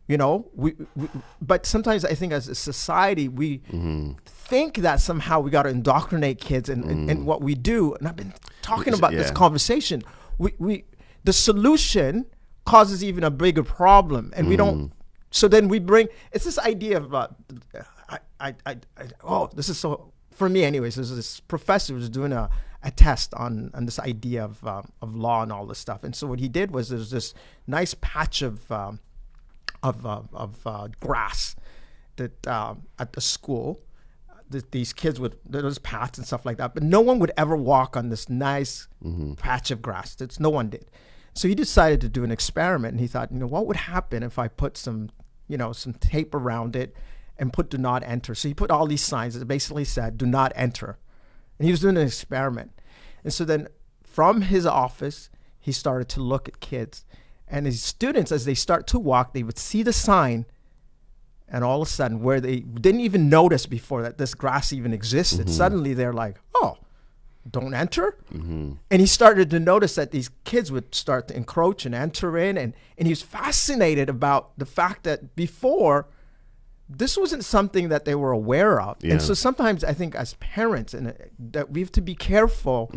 but sometimes I think as a society, we think that somehow we got to indoctrinate kids and what we do. And I've been talking about this conversation. The solution causes even a bigger problem, and we don't. So then we bring, it's this idea of this is so, for me anyways, there's this professor who was doing a test on this idea of law and all this stuff. And so what he did was, there's this nice patch of grass that at the school, these kids would, there's paths and stuff like that, but no one would ever walk on this nice patch of grass. No one did. So he decided to do an experiment, and he thought, what would happen if I put some tape around it and put "do not enter"? So he put all these signs that basically said "do not enter," and he was doing an experiment. And so then from his office, he started to look at kids, and his students, as they start to walk, they would see the sign, and all of a sudden, where they didn't even notice before that this grass even existed, suddenly they're like, oh, don't enter. And he started to notice that these kids would start to encroach and enter in, and he was fascinated about the fact that before, this wasn't something that they were aware of. And so sometimes I think as parents, and that we have to be careful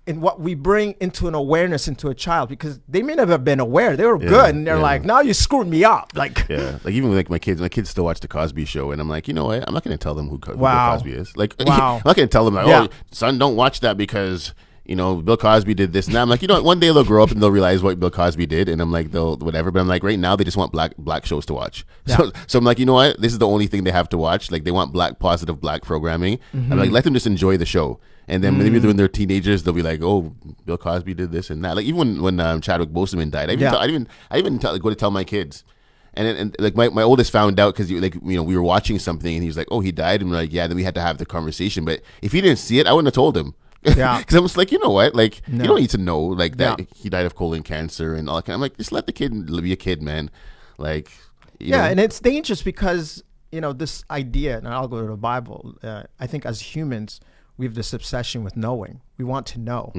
in what we bring into an awareness into a child, because they may never have been aware. They were good, and they're like, now you screwed me up. Like, like even like my kids still watch the Cosby Show, and I'm like, you know what? I'm not going to tell them who Bill Cosby is. Like, I'm not going to tell them, like, oh, son, don't watch that because Bill Cosby did this. And I'm like, one day they'll grow up and they'll realize what Bill Cosby did, and I'm like, they'll whatever. But I'm like, right now they just want black shows to watch. So I'm like, you know what? This is the only thing they have to watch. Like, they want positive black programming. I'm like, let them just enjoy the show. And then maybe when they're teenagers, they'll be like, "Oh, Bill Cosby did this and that." Like, even when Chadwick Boseman died, I even go to tell my kids, and like my oldest found out because we were watching something, and he was like, "Oh, he died," and we're like, "Yeah." Then we had to have the conversation. But if he didn't see it, I wouldn't have told him. Because I was like, you know what? Like, you don't need to know like that he died of colon cancer and all that kind. I'm like, just let the kid be a kid, man. Like, you know. And it's dangerous because this idea, and I'll go to the Bible. I think as humans, we have this obsession with knowing. We want to know.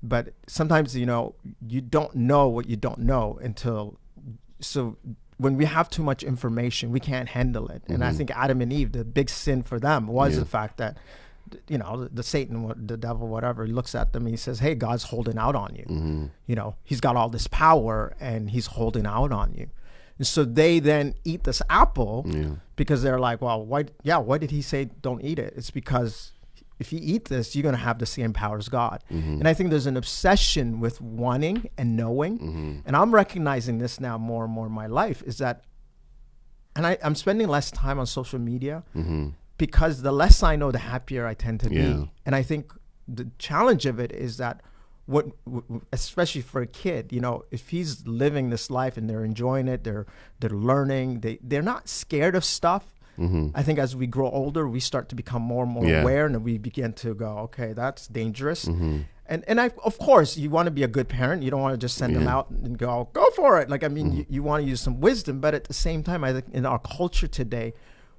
But sometimes, you don't know what you don't know so when we have too much information, we can't handle it. And I think Adam and Eve, the big sin for them was the fact that, the Satan, the devil, whatever, he looks at them and he says, hey, God's holding out on you. He's got all this power and he's holding out on you. And so they then eat this apple because they're like, well, why did he say don't eat it? It's because if you eat this, you're going to have the same power as God. And I think there's an obsession with wanting and knowing. And I'm recognizing this now more and more in my life, is that, and I'm spending less time on social media because the less I know, the happier I tend to be. And I think the challenge of it is that especially for a kid, if he's living this life and they're enjoying it, they're learning, they're not scared of stuff. I think as we grow older, we start to become more and more aware, and we begin to go, okay, that's dangerous. And of course, you want to be a good parent. You don't want to just send them out and go for it. Like, I mean, you want to use some wisdom, but at the same time, I think in our culture today,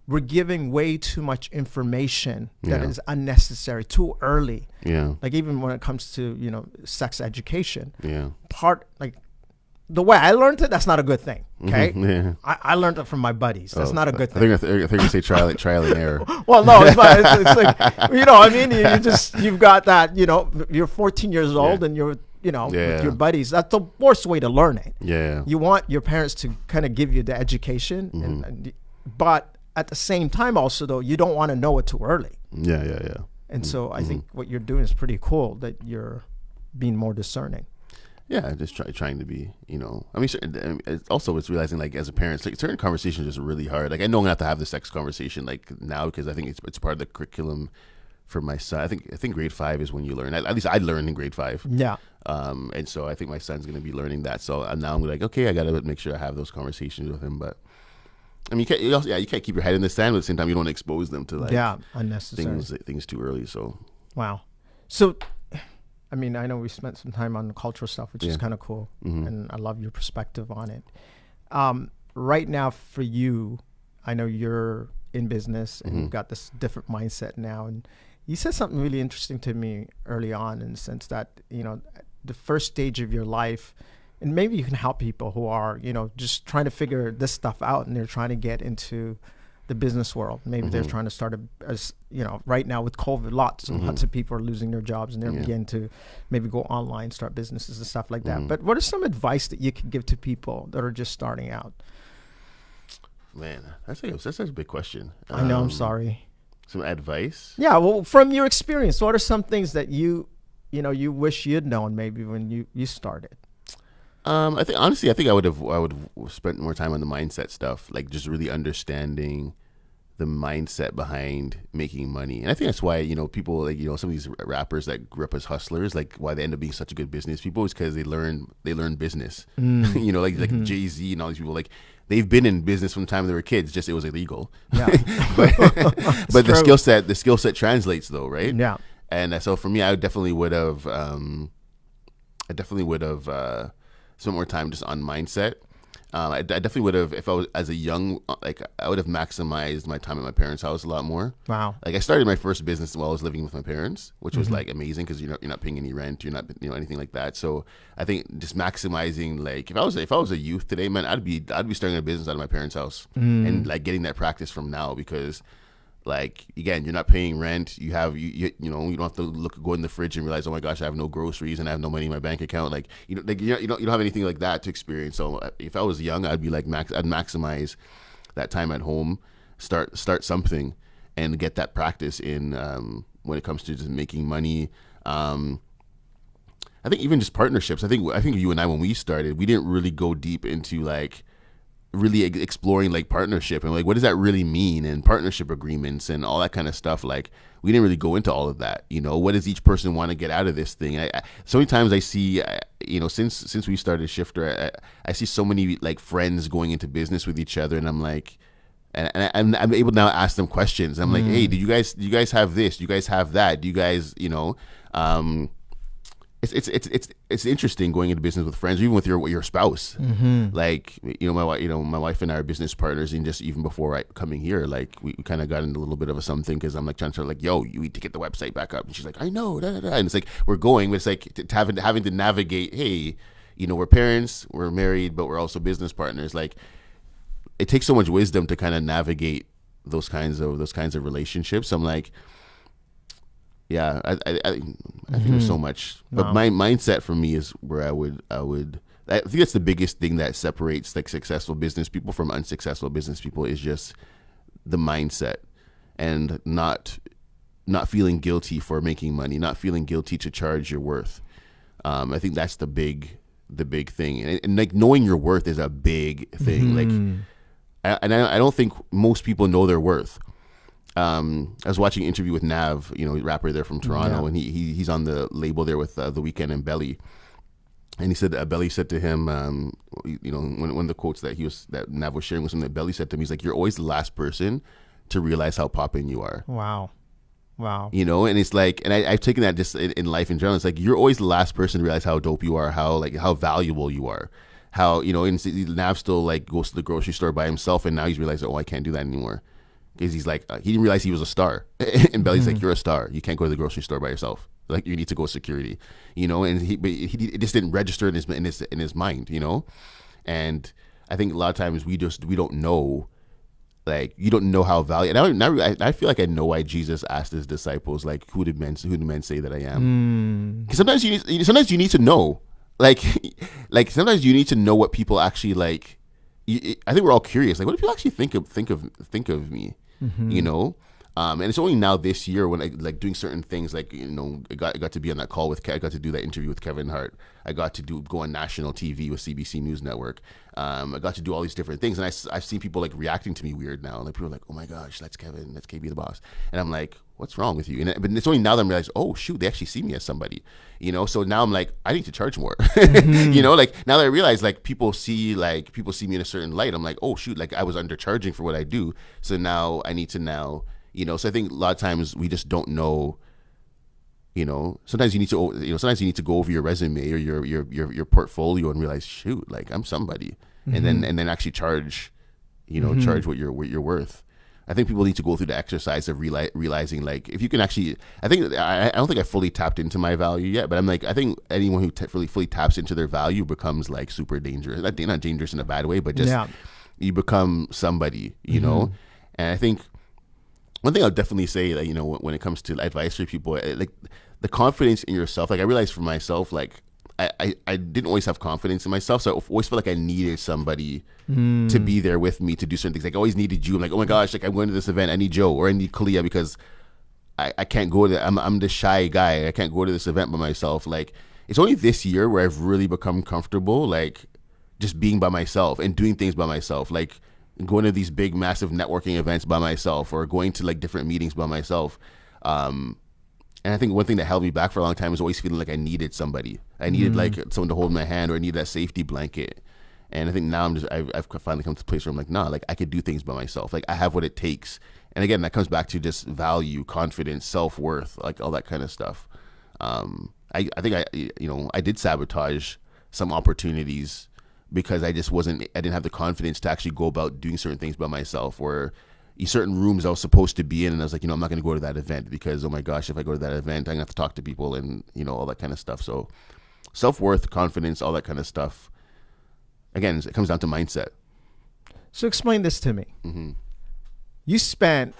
we're giving way too much information that is unnecessary too early. Yeah. Like even when it comes to, sex education. Yeah. The way I learned it, that's not a good thing. Okay. Yeah. I learned it from my buddies. That's not a good thing. I think you say trial and error. Well, no, it's like, I mean, you've got that, you're 14 years old and you're, with your buddies. That's the worst way to learn it. Yeah. You want your parents to kind of give you the education, but at the same time also, though, you don't want to know it too early. Yeah. And so I think what you're doing is pretty cool, that you're being more discerning. Yeah, just trying to be, I mean, also it's realizing, like, as a parent, like, certain conversations are just really hard. Like, I know I'm going to have to have the sex conversation, like, now, because I think it's part of the curriculum for my son. I think grade 5 is when you learn. At least I learned in grade 5. Yeah. And so I think my son's going to be learning that. So now I'm like, okay, I got to make sure I have those conversations with him. But I mean, you can't keep your head in the sand, but at the same time, you don't want to expose them to, like, unnecessary things too early. So wow. So I mean, I know we spent some time on cultural stuff, which is kind of cool, and I love your perspective on it. Right now, for you, I know you're in business and you've got this different mindset now, and you said something really interesting to me early on, in the sense that, the first stage of your life, and maybe you can help people who are, just trying to figure this stuff out, and they're trying to get into the business world. Maybe they're trying to start right now with COVID, lots of people are losing their jobs, and they're beginning to maybe go online, start businesses and stuff like that. But what is some advice that you can give to people that are just starting out? Man, that's a big question. I know. I'm sorry. Some advice? Yeah. Well, from your experience, what are some things that you wish you'd known maybe when you started? I think I would have spent more time on the mindset stuff, like just really understanding the mindset behind making money. And I think that's why, people like, some of these rappers that grew up as hustlers, like why they end up being such a good business people is because they learn business. Like Jay-Z and all these people, like they've been in business from the time they were kids, just it was illegal. Yeah. but the skill set translates though, right? Yeah. And so for me, I definitely would have spent more time just on mindset. I definitely would have, if I was as a young, I would have maximized my time at my parents' house a lot more. Wow. Like I started my first business while I was living with my parents, which was like amazing because you're not paying any rent, you're not anything like that. So I think just maximizing, like if I was a youth today, man, I'd be starting a business out of my parents' house and like getting that practice from now, because like again, you're not paying rent. You have you don't have to go in the fridge and realize, oh my gosh, I have no groceries and I have no money in my bank account. Like you don't have anything like that to experience. So if I was young, I'd be like I'd maximize that time at home, start something, and get that practice in when it comes to just making money. I think even just partnerships. I think you and I, when we started, we didn't really go deep into like really exploring like partnership and like what does that really mean, and partnership agreements and all that kind of stuff. Like we didn't really go into all of that. What does each person want to get out of this thing? So many times I see, since we started Shifter, I see so many like friends going into business with each other, and I'm like, and I'm able to now ask them questions. I'm like, hey, do you guys have this? Do you guys have that? Do you guys, it's interesting going into business with friends, or even with your spouse. Like my wife and I are business partners, and just even before coming here, like we kind of got into a little bit of a something, because I'm like trying to like, yo, you need to get the website back up, and she's like, I know, and it's like we're going, but it's like having to navigate. Hey, we're parents, we're married, but we're also business partners. Like it takes so much wisdom to kind of navigate those kinds of relationships. I'm like, yeah, I think there's so much, but my mindset for me is where I think that's the biggest thing that separates like successful business people from unsuccessful business people, is just the mindset, and not feeling guilty for making money, not feeling guilty to charge your worth. I think that's the big thing, and like knowing your worth is a big thing. Like, I don't think most people know their worth. I was watching an interview with Nav, rapper there from Toronto, Yeah. and he's on the label there with The Weeknd and Belly. And he said, Belly said to him, one of the quotes that Nav was sharing with him, that Belly said to him, he's like, "You're always the last person to realize how poppin' you are." Wow. And it's like, and I've taken that just in life in general. It's like, you're always the last person to realize how dope you are, how valuable you are, how, and Nav still like goes to the grocery store by himself, and now he's realized, oh, I can't do that anymore. Because he's like, he didn't realize he was a star. And Belly's like, "You're a star. You can't go to the grocery store by yourself. Like, you need to go security," and he it just didn't register in his mind, And I think a lot of times we don't know, like, you don't know how valuable. And I feel like I know why Jesus asked his disciples, like, who do men say that I am? Because sometimes you need to know, like sometimes you need to know what people actually like. I think we're all curious, like, what do people actually think of me? And it's only now this year when I like doing certain things, like, I got to be on that call with I got to do that interview with Kevin Hart. I got to go on national TV with CBC News Network. I got to do all these different things, and I've seen people like reacting to me weird now. Like, people are like, "Oh my gosh, that's Kevin, that's KB the boss," and I'm like, "What's wrong with you?" But it's only now that I'm realizing, oh shoot, they actually see me as somebody, So now I'm like, I need to charge more, Like, now that I realize, like, people see me in a certain light, I'm like, oh shoot, like, I was undercharging for what I do, so now I need to So I think a lot of times we just don't know. Sometimes you need to go over your resume or your portfolio and realize, shoot, like, I'm somebody, and then actually charge, charge what you're worth. I think people need to go through the exercise of realizing, like, if you can actually, I don't think I fully tapped into my value yet, but I'm like, I think anyone who really fully taps into their value becomes like super dangerous. Not dangerous in a bad way, but just you become somebody, And I think one thing I'll definitely say, like, when it comes to advice for people, like, the confidence in yourself. Like, I realized for myself, like, I didn't always have confidence in myself, so I always felt like I needed somebody to be there with me to do certain things. Like, I always needed you. I'm like, oh my gosh, like, I'm going to this event, I need Joe, or I need Kalia, because I can't go to. I'm the shy guy. I can't go to this event by myself. Like, it's only this year where I've really become comfortable, like, just being by myself and doing things by myself, like going to these big, massive networking events by myself, or going to like different meetings by myself. And I think one thing that held me back for a long time was always feeling like I needed somebody. I needed like someone to hold my hand, or I needed that safety blanket. And I think now I've finally come to a place where I'm like, nah, like, I could do things by myself. Like, I have what it takes. And again, that comes back to just value, confidence, self-worth, like all that kind of stuff. I think I did sabotage some opportunities because I didn't have the confidence to actually go about doing certain things by myself, or certain rooms I was supposed to be in, and I was like, I'm not going to go to that event because, oh my gosh, if I go to that event, I'm going to have to talk to people and, all that kind of stuff. So self-worth, confidence, all that kind of stuff. Again, it comes down to mindset. So explain this to me. You spent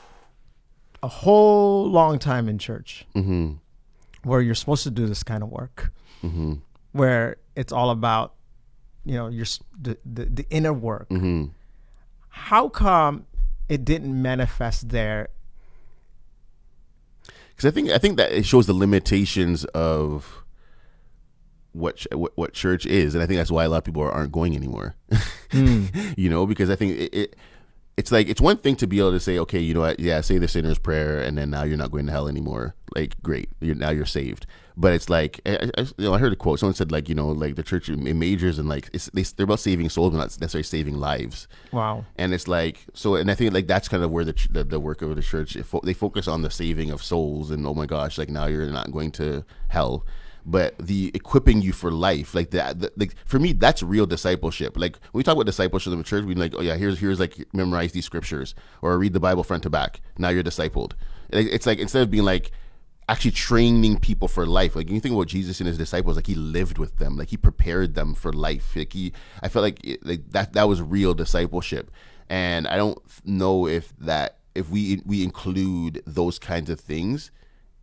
a whole long time in church where you're supposed to do this kind of work, where it's all about, the inner work. How come it didn't manifest there? Because I think that it shows the limitations of what church is, and I think that's why a lot of people aren't going anymore. Because I think it's like, it's one thing to be able to say, okay, you know what, yeah, say the sinner's prayer, and then now you're not going to hell anymore. Like, great, now you're saved. But it's like, I heard a quote. Someone said, like, like the church majors in, like, they're about saving souls, but not necessarily saving lives. Wow. And it's like, and I think, like, that's kind of where the work of the church, they focus on the saving of souls, and oh my gosh, like, now you're not going to hell. But the equipping you for life, like that, like, for me, that's real discipleship. Like, when we talk about discipleship in the church, we're like, oh yeah, here's like, memorize these scriptures or read the Bible front to back. Now you're discipled. It's like, instead of being like actually training people for life, like, you think about Jesus and his disciples, like, he lived with them, like, he prepared them for life. Like, I felt like that was real discipleship. And I don't know if we include those kinds of things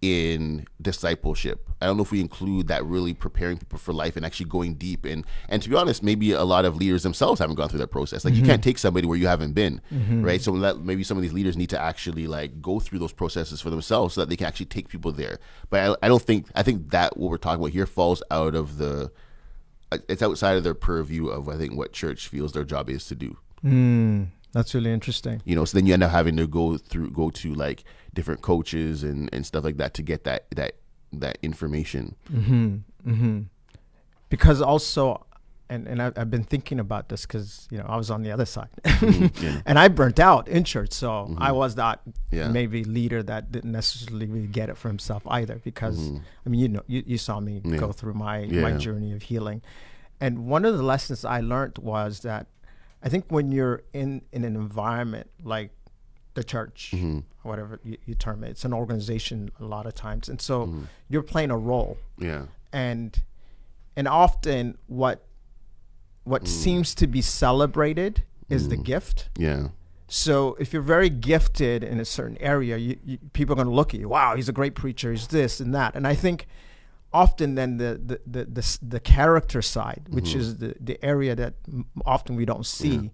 in discipleship. I don't know if we include that, really preparing people for life and actually going deep. And to be honest, maybe a lot of leaders themselves haven't gone through that process. Like, you can't take somebody where you haven't been, right? So maybe some of these leaders need to actually, like, go through those processes for themselves so that they can actually take people there. But I think that what we're talking about here falls out of it's outside of their purview of, I think, what church feels their job is to do. That's really interesting. You know, so then you end up having to go to like different coaches and stuff like that to get that information. Because also, and I've been thinking about this because, you know, I was on the other side and I burnt out in church. So I was that maybe leader that didn't necessarily really get it for himself either, because I mean, you know, you saw me go through my journey of healing. And one of the lessons I learned was that I think when you're in an environment like the church, whatever you term it, it's an organization a lot of times. And so you're playing a role. Yeah. And often what seems to be celebrated is the gift. Yeah. So if you're very gifted in a certain area, people are going to look at you. Wow, he's a great preacher. He's this and that. And I think often then the character side, which is the area that often we don't see,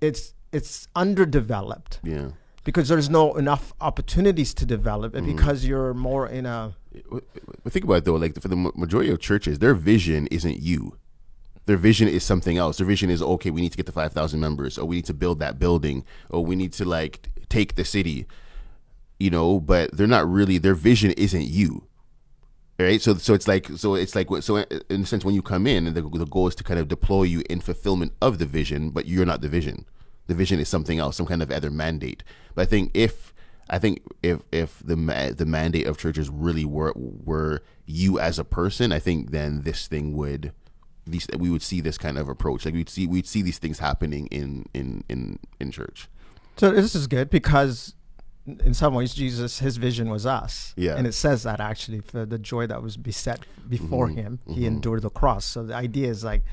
it's underdeveloped. Yeah. Because there's no enough opportunities to develop it, because you're more in a... But think about it though, like for the majority of churches, their vision isn't you. Their vision is something else. Their vision is, okay, we need to get to 5,000 members, or we need to build that building, or we need to like take the city, you know, but they're not really, their vision isn't you. Right. So it's like in a sense, when you come in, and the goal is to kind of deploy you in fulfillment of the vision, but you're not the vision. The vision is something else, some kind of other mandate. But I think if the mandate of churches really were you as a person, I think then this thing would, we would see this kind of approach. Like we'd see these things happening in church. So this is good because in some ways, Jesus, his vision was us. Yeah. And it says that actually, for the joy that was beset before him, he endured the cross. So the idea is like,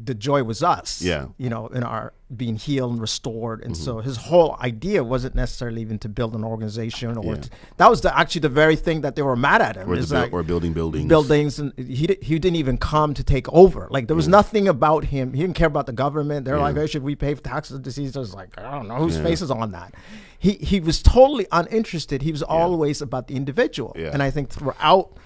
the joy was us, you know, in our being healed and restored. And so his whole idea wasn't necessarily even to build an organization or that was actually the very thing that they were mad at him. Or building buildings. Buildings. And he didn't even come to take over. Like there was nothing about him. He didn't care about the government. They're like, hey, should we pay for taxes? He's just like, I don't know whose face is on that. He was totally uninterested. He was always about the individual. Yeah. And I think throughout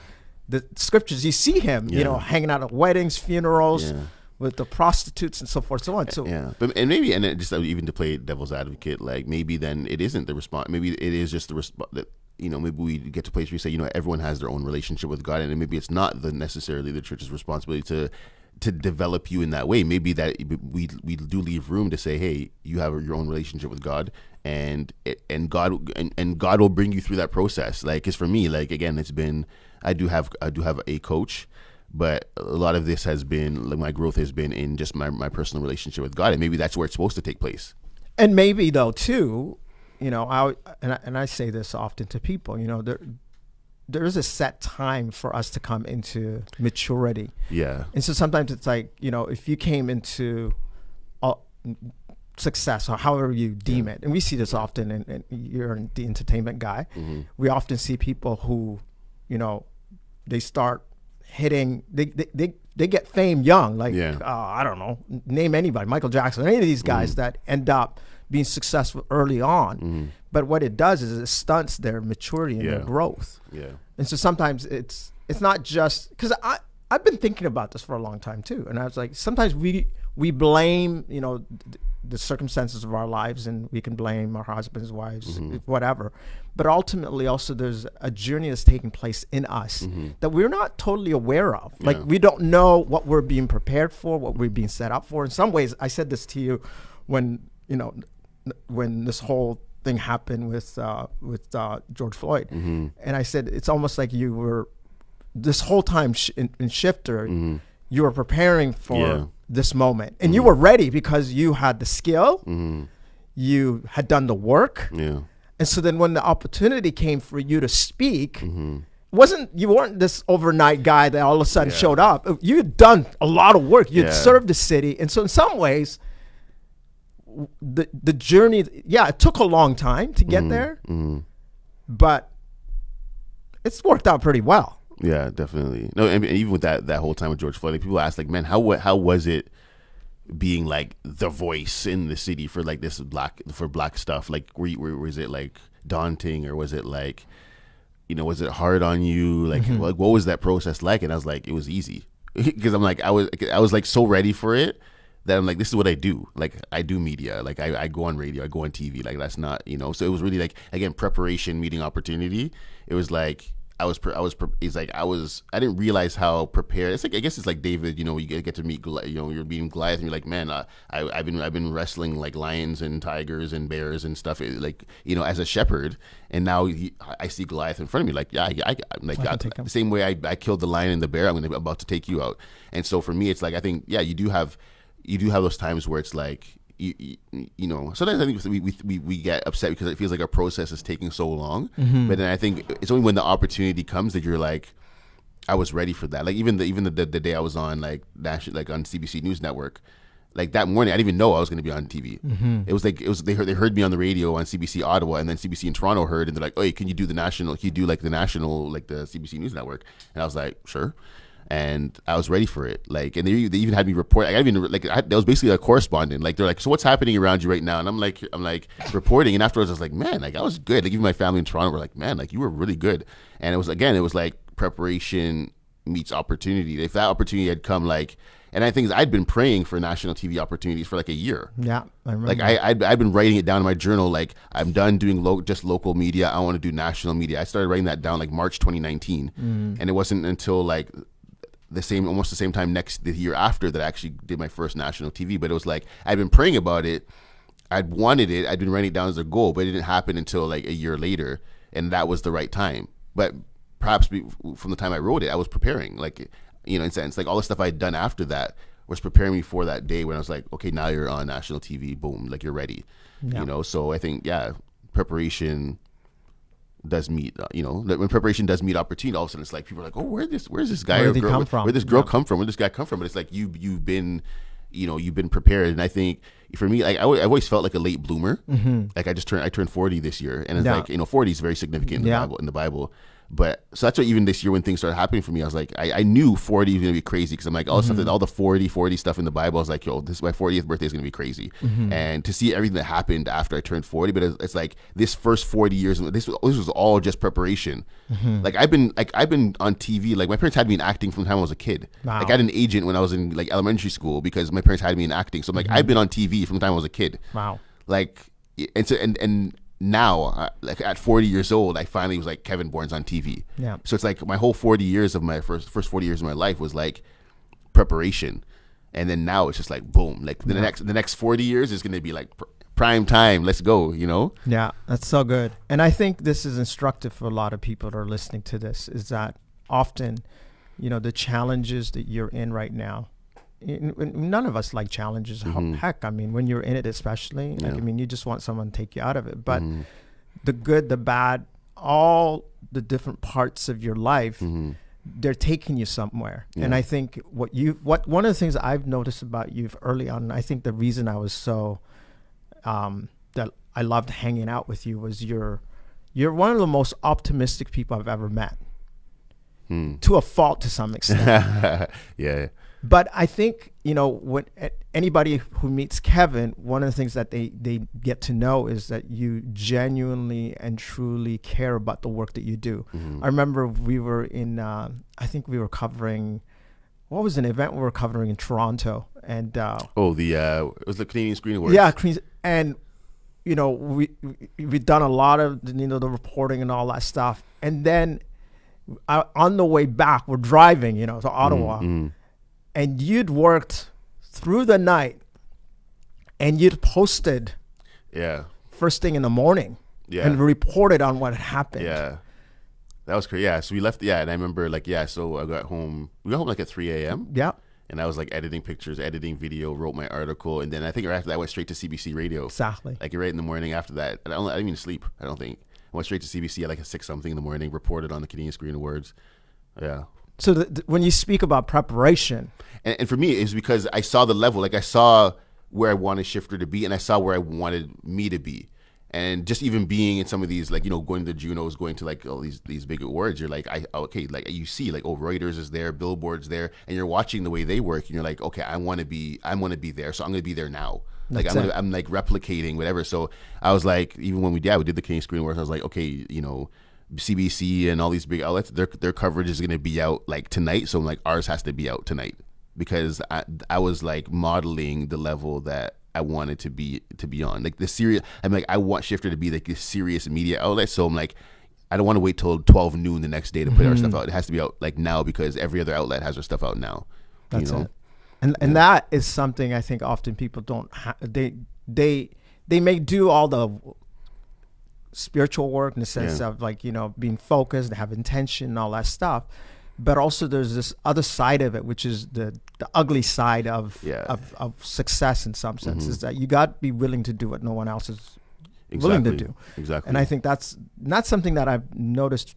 the scriptures, you see him, you know, hanging out at weddings, funerals, with the prostitutes and so forth, so on. So and just even to play devil's advocate, like maybe then it isn't the response. Maybe it is just the response that, you know, maybe we get to a place where we say, you know, everyone has their own relationship with God, and maybe it's not necessarily the church's responsibility to develop you in that way. Maybe that we do leave room to say, hey, you have your own relationship with God, and God will bring you through that process. Like, because for me, like again, it's been I do have a coach. But a lot of this has been, like, my growth has been in just my personal relationship with God, and maybe that's where it's supposed to take place. And maybe though too, you know, I say this often to people, you know, there is a set time for us to come into maturity. Yeah. And so sometimes it's like, you know, if you came into success or however you deem it, and we see this often, and you're the entertainment guy, we often see people who, you know, they start hitting, they get fame young, like I don't know, name anybody, Michael Jackson, any of these guys that end up being successful early on. But what it does is it stunts their maturity and their growth. And so sometimes it's not just because I've been thinking about this for a long time too, and I was like, sometimes we blame, you know, the circumstances of our lives, and we can blame our husbands, wives, whatever. But ultimately, also, there's a journey that's taking place in us that we're not totally aware of. Like, we don't know what we're being prepared for, what we're being set up for. In some ways, I said this to you when, you know, when this whole thing happened with George Floyd. And I said, it's almost like you were, this whole time in Shifter, you were preparing for this moment, and you were ready because you had the skill, you had done the work, and so then when the opportunity came for you to speak, you weren't this overnight guy that all of a sudden showed up. You had done a lot of work. You had served the city, and so in some ways, the journey, it took a long time to get there, but it's worked out pretty well. Yeah, definitely. No, and even with that whole time with George Floyd, like, people ask, like, man, how was it being like the voice in the city for like this black stuff? Like, was it like daunting, or was it like, you know, was it hard on you? Like, what was that process like? And I was like, it was easy, because I'm like, I was like so ready for it that I'm like, this is what I do. Like, I do media. Like, I go on radio, I go on TV. Like, that's not, so it was really like, again, preparation meeting opportunity. It was like, I didn't realize how prepared. It's like, I guess it's like David, you get to meet, you're meeting Goliath and you're like, man, I've been wrestling like lions and tigers and bears and stuff, like, as a shepherd. And now I see Goliath in front of me. Like, yeah, I'm like, the same way I killed the lion and the bear, I'm about to take you out. And so for me, it's like, I think, yeah, you do have those times where it's like, sometimes I think we get upset because it feels like our process is taking so long. But then I think it's only when the opportunity comes that you're like, I was ready for that. Like even the day I was on like on CBC News Network, like that morning I didn't even know I was going to be on TV. It was they heard me on the radio on CBC Ottawa, and then CBC in Toronto heard, and they're like, oh, can you do the national? Can you do like the national, like the CBC News Network? And I was like, sure. And I was ready for it. Like, and they even had me report. That was basically a correspondent. Like, they're like, so what's happening around you right now? And I'm like reporting. And afterwards, I was like, man, like I was good. Like even my family in Toronto were like, man, like you were really good. And it was like preparation meets opportunity. If that opportunity had come, like, and I think I'd been praying for national TV opportunities for like a year. Yeah, I remember. Like I'd been writing it down in my journal. Like I'm done doing just local media. I want to do national media. I started writing that down like March 2019, and it wasn't until like almost the same time the year after that I actually did my first national TV. But it was like I'd been praying about it, I'd wanted it, I'd been writing it down as a goal, but it didn't happen until like a year later, and that was the right time. But perhaps from the time I wrote it, I was preparing, like, in a sense, like all the stuff I'd done after that was preparing me for that day when I was like, okay, now you're on national TV, boom, like you're ready. So I think, yeah, preparation does meet, when preparation does meet opportunity, all of a sudden it's like people are like, oh, where's this guy or girl, where this girl come from, where this guy come from? But it's like you've been prepared. And I think for me, like I've always felt like a late bloomer. Like I turned 40 this year, and it's like 40 is very significant in the Bible. But so that's why even this year when things started happening for me, I was like, I knew 40 was gonna be crazy because I'm like all the 40 stuff in the Bible. I was like, yo, my 40th birthday is gonna be crazy, and to see everything that happened after I turned 40, but it's like this first 40 years, this was all just preparation. Like I've been on TV. Like my parents had me in acting from the time I was a kid. Wow. Like I had an agent when I was in like elementary school because my parents had me in acting. So I'm like I've been on TV from the time I was a kid. Wow. Like and now, like at 40 years old, I finally was like, Kevin Bourne's on TV. Yeah. So it's like my whole 40 years of my first 40 years of my life was like preparation, and then now it's just like boom. Like the next 40 years is going to be like prime time. Let's go. Yeah, that's so good. And I think this is instructive for a lot of people that are listening to this. Is that often, the challenges that you're in right now. None of us like challenges. Heck, I mean, when you're in it, especially, like, I mean, you just want someone to take you out of it. But the good, the bad, all the different parts of your life, they're taking you somewhere. Yeah. And I think one of the things I've noticed about you early on, I think the reason I was so that I loved hanging out with you was you're one of the most optimistic people I've ever met. To a fault, to some extent. Yeah. But I think, when anybody who meets Kevin, one of the things that they get to know is that you genuinely and truly care about the work that you do. I remember we were in, I think we were covering, what was an event we were covering in Toronto? And it was the Canadian Screen Awards. Yeah, and we've done a lot of the reporting and all that stuff. And then on the way back, we're driving, to Ottawa. And you'd worked through the night, and you'd posted first thing in the morning and reported on what had happened. Yeah, that was crazy. Yeah, so we left. Yeah, and I remember so I got home. We got home like at 3 a.m. Yeah. And I was like editing pictures, editing video, wrote my article, and then I think right after that I went straight to CBC Radio. Exactly. Like right in the morning after that. I didn't even sleep, I don't think. I went straight to CBC at like 6 something in the morning, reported on the Canadian Screen Awards. Yeah. So when you speak about preparation, and for me, it's because I saw the level, like I saw where I wanted Shifter to be, and I saw where I wanted me to be, and just even being in some of these, like going to the Junos, going to like all these big awards, you're like, like you see, like Reuters is there, Billboard's there, and you're watching the way they work, and you're like, okay, I want to be there, so I'm going to be there now. Like I'm like replicating whatever. So I was like, even when we did the Canadian Screen Awards, I was like, okay, CBC and all these big outlets, their coverage is going to be out like tonight, so like ours has to be out tonight. because I was like modeling the level that I wanted to be on. Like the serious, I'm like, I want Shifter to be like this serious media outlet. So I'm like, I don't want to wait till 12 noon the next day to put our stuff out. It has to be out like now because every other outlet has their stuff out now. That's it. And that is something I think often people don't they may do all the spiritual work in the sense of like, being focused, they have intention and all that stuff. But also there's this other side of it, which is the ugly side of success in some sense, is that you got to be willing to do what no one else is willing to do. Exactly. And I think that's not something that I've noticed,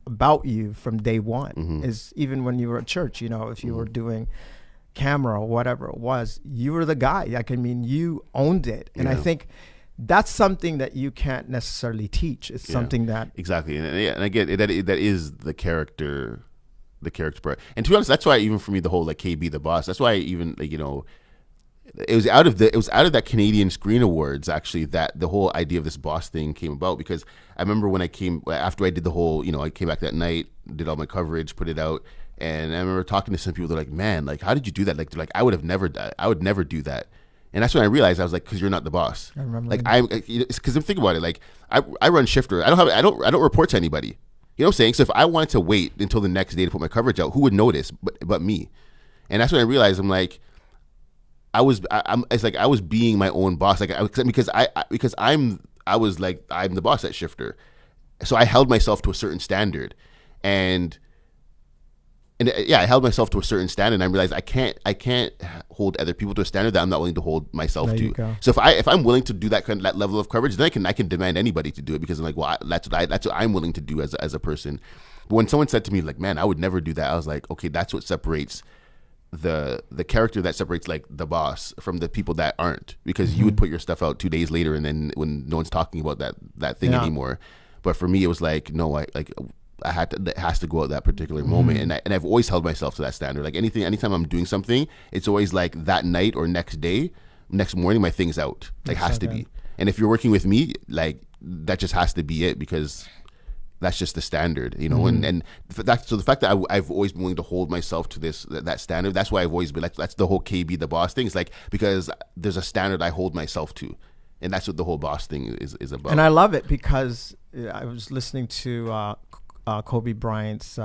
about you from day one, is even when you were at church, if you were doing camera or whatever it was, you were the guy. Like, I mean, you owned it. And I think that's something that you can't necessarily teach. It's something that exactly, and I get it, that is the character part. And to be honest, that's why even for me the whole like KB the boss. That's why I even like it was out of that Canadian Screen Awards actually that the whole idea of this boss thing came about, because I remember when after I did the whole I came back that night, did all my coverage, put it out, and I remember talking to some people. They're like, man, like how did you do that? Like they're like, I would never do that. And that's when I realized I was like, because you're not the boss. I remember. Like because I'm thinking about it. Like I run Shifter. I don't report to anybody. You know what I'm saying? So if I wanted to wait until the next day to put my coverage out, who would notice but me? And that's when I realized I'm like, it's like I was being my own boss. Like because I'm the boss at Shifter. So I held myself to a certain standard, and I held myself to a certain standard, and I realized I can't hold other people to a standard that I'm not willing to hold myself to. So if I'm willing to do that level of coverage, then I can demand anybody to do it, because I'm like, well, that's what I'm willing to do as a person. But when someone said to me like, man, I would never do that, I was like, okay, that's what separates the character, that separates like the boss from the people that aren't, because you would put your stuff out 2 days later, and then when no one's talking about that thing anymore. But for me, it was like, no, it has to go at that particular moment, and I've always held myself to that standard. Like anytime I'm doing something, it's always like that night or next morning, my thing's out. Like has to be. And if you're working with me, like that just has to be it, because that's just the standard, and so the fact that I've always been willing to hold myself to that standard, that's why I've always been like, that's the whole KB the boss thing. It's like, because there's a standard I hold myself to, and that's what the whole boss thing is about. And I love it, because I was listening to Kobe Bryant's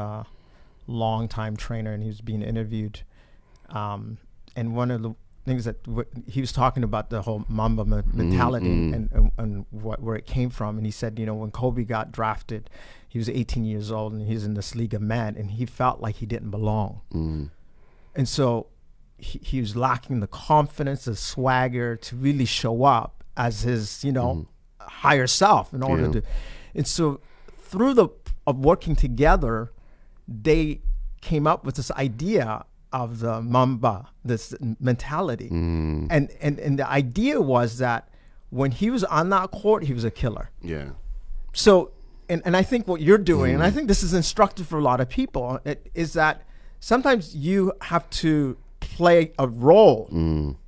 longtime trainer, and he was being interviewed, and one of the things that he was talking about, the whole Mamba mentality and where it came from. And he said, when Kobe got drafted, he was 18 years old, and he's in this league of men, and he felt like he didn't belong. And so he was lacking the confidence, the swagger to really show up as his, higher self in order to. And so through of working together, they came up with this idea of the Mamba, this mentality. And the idea was that when he was on that court, he was a killer. Yeah. So, and I think what you're doing, and I think this is instructive for a lot of people, is that sometimes you have to play a role.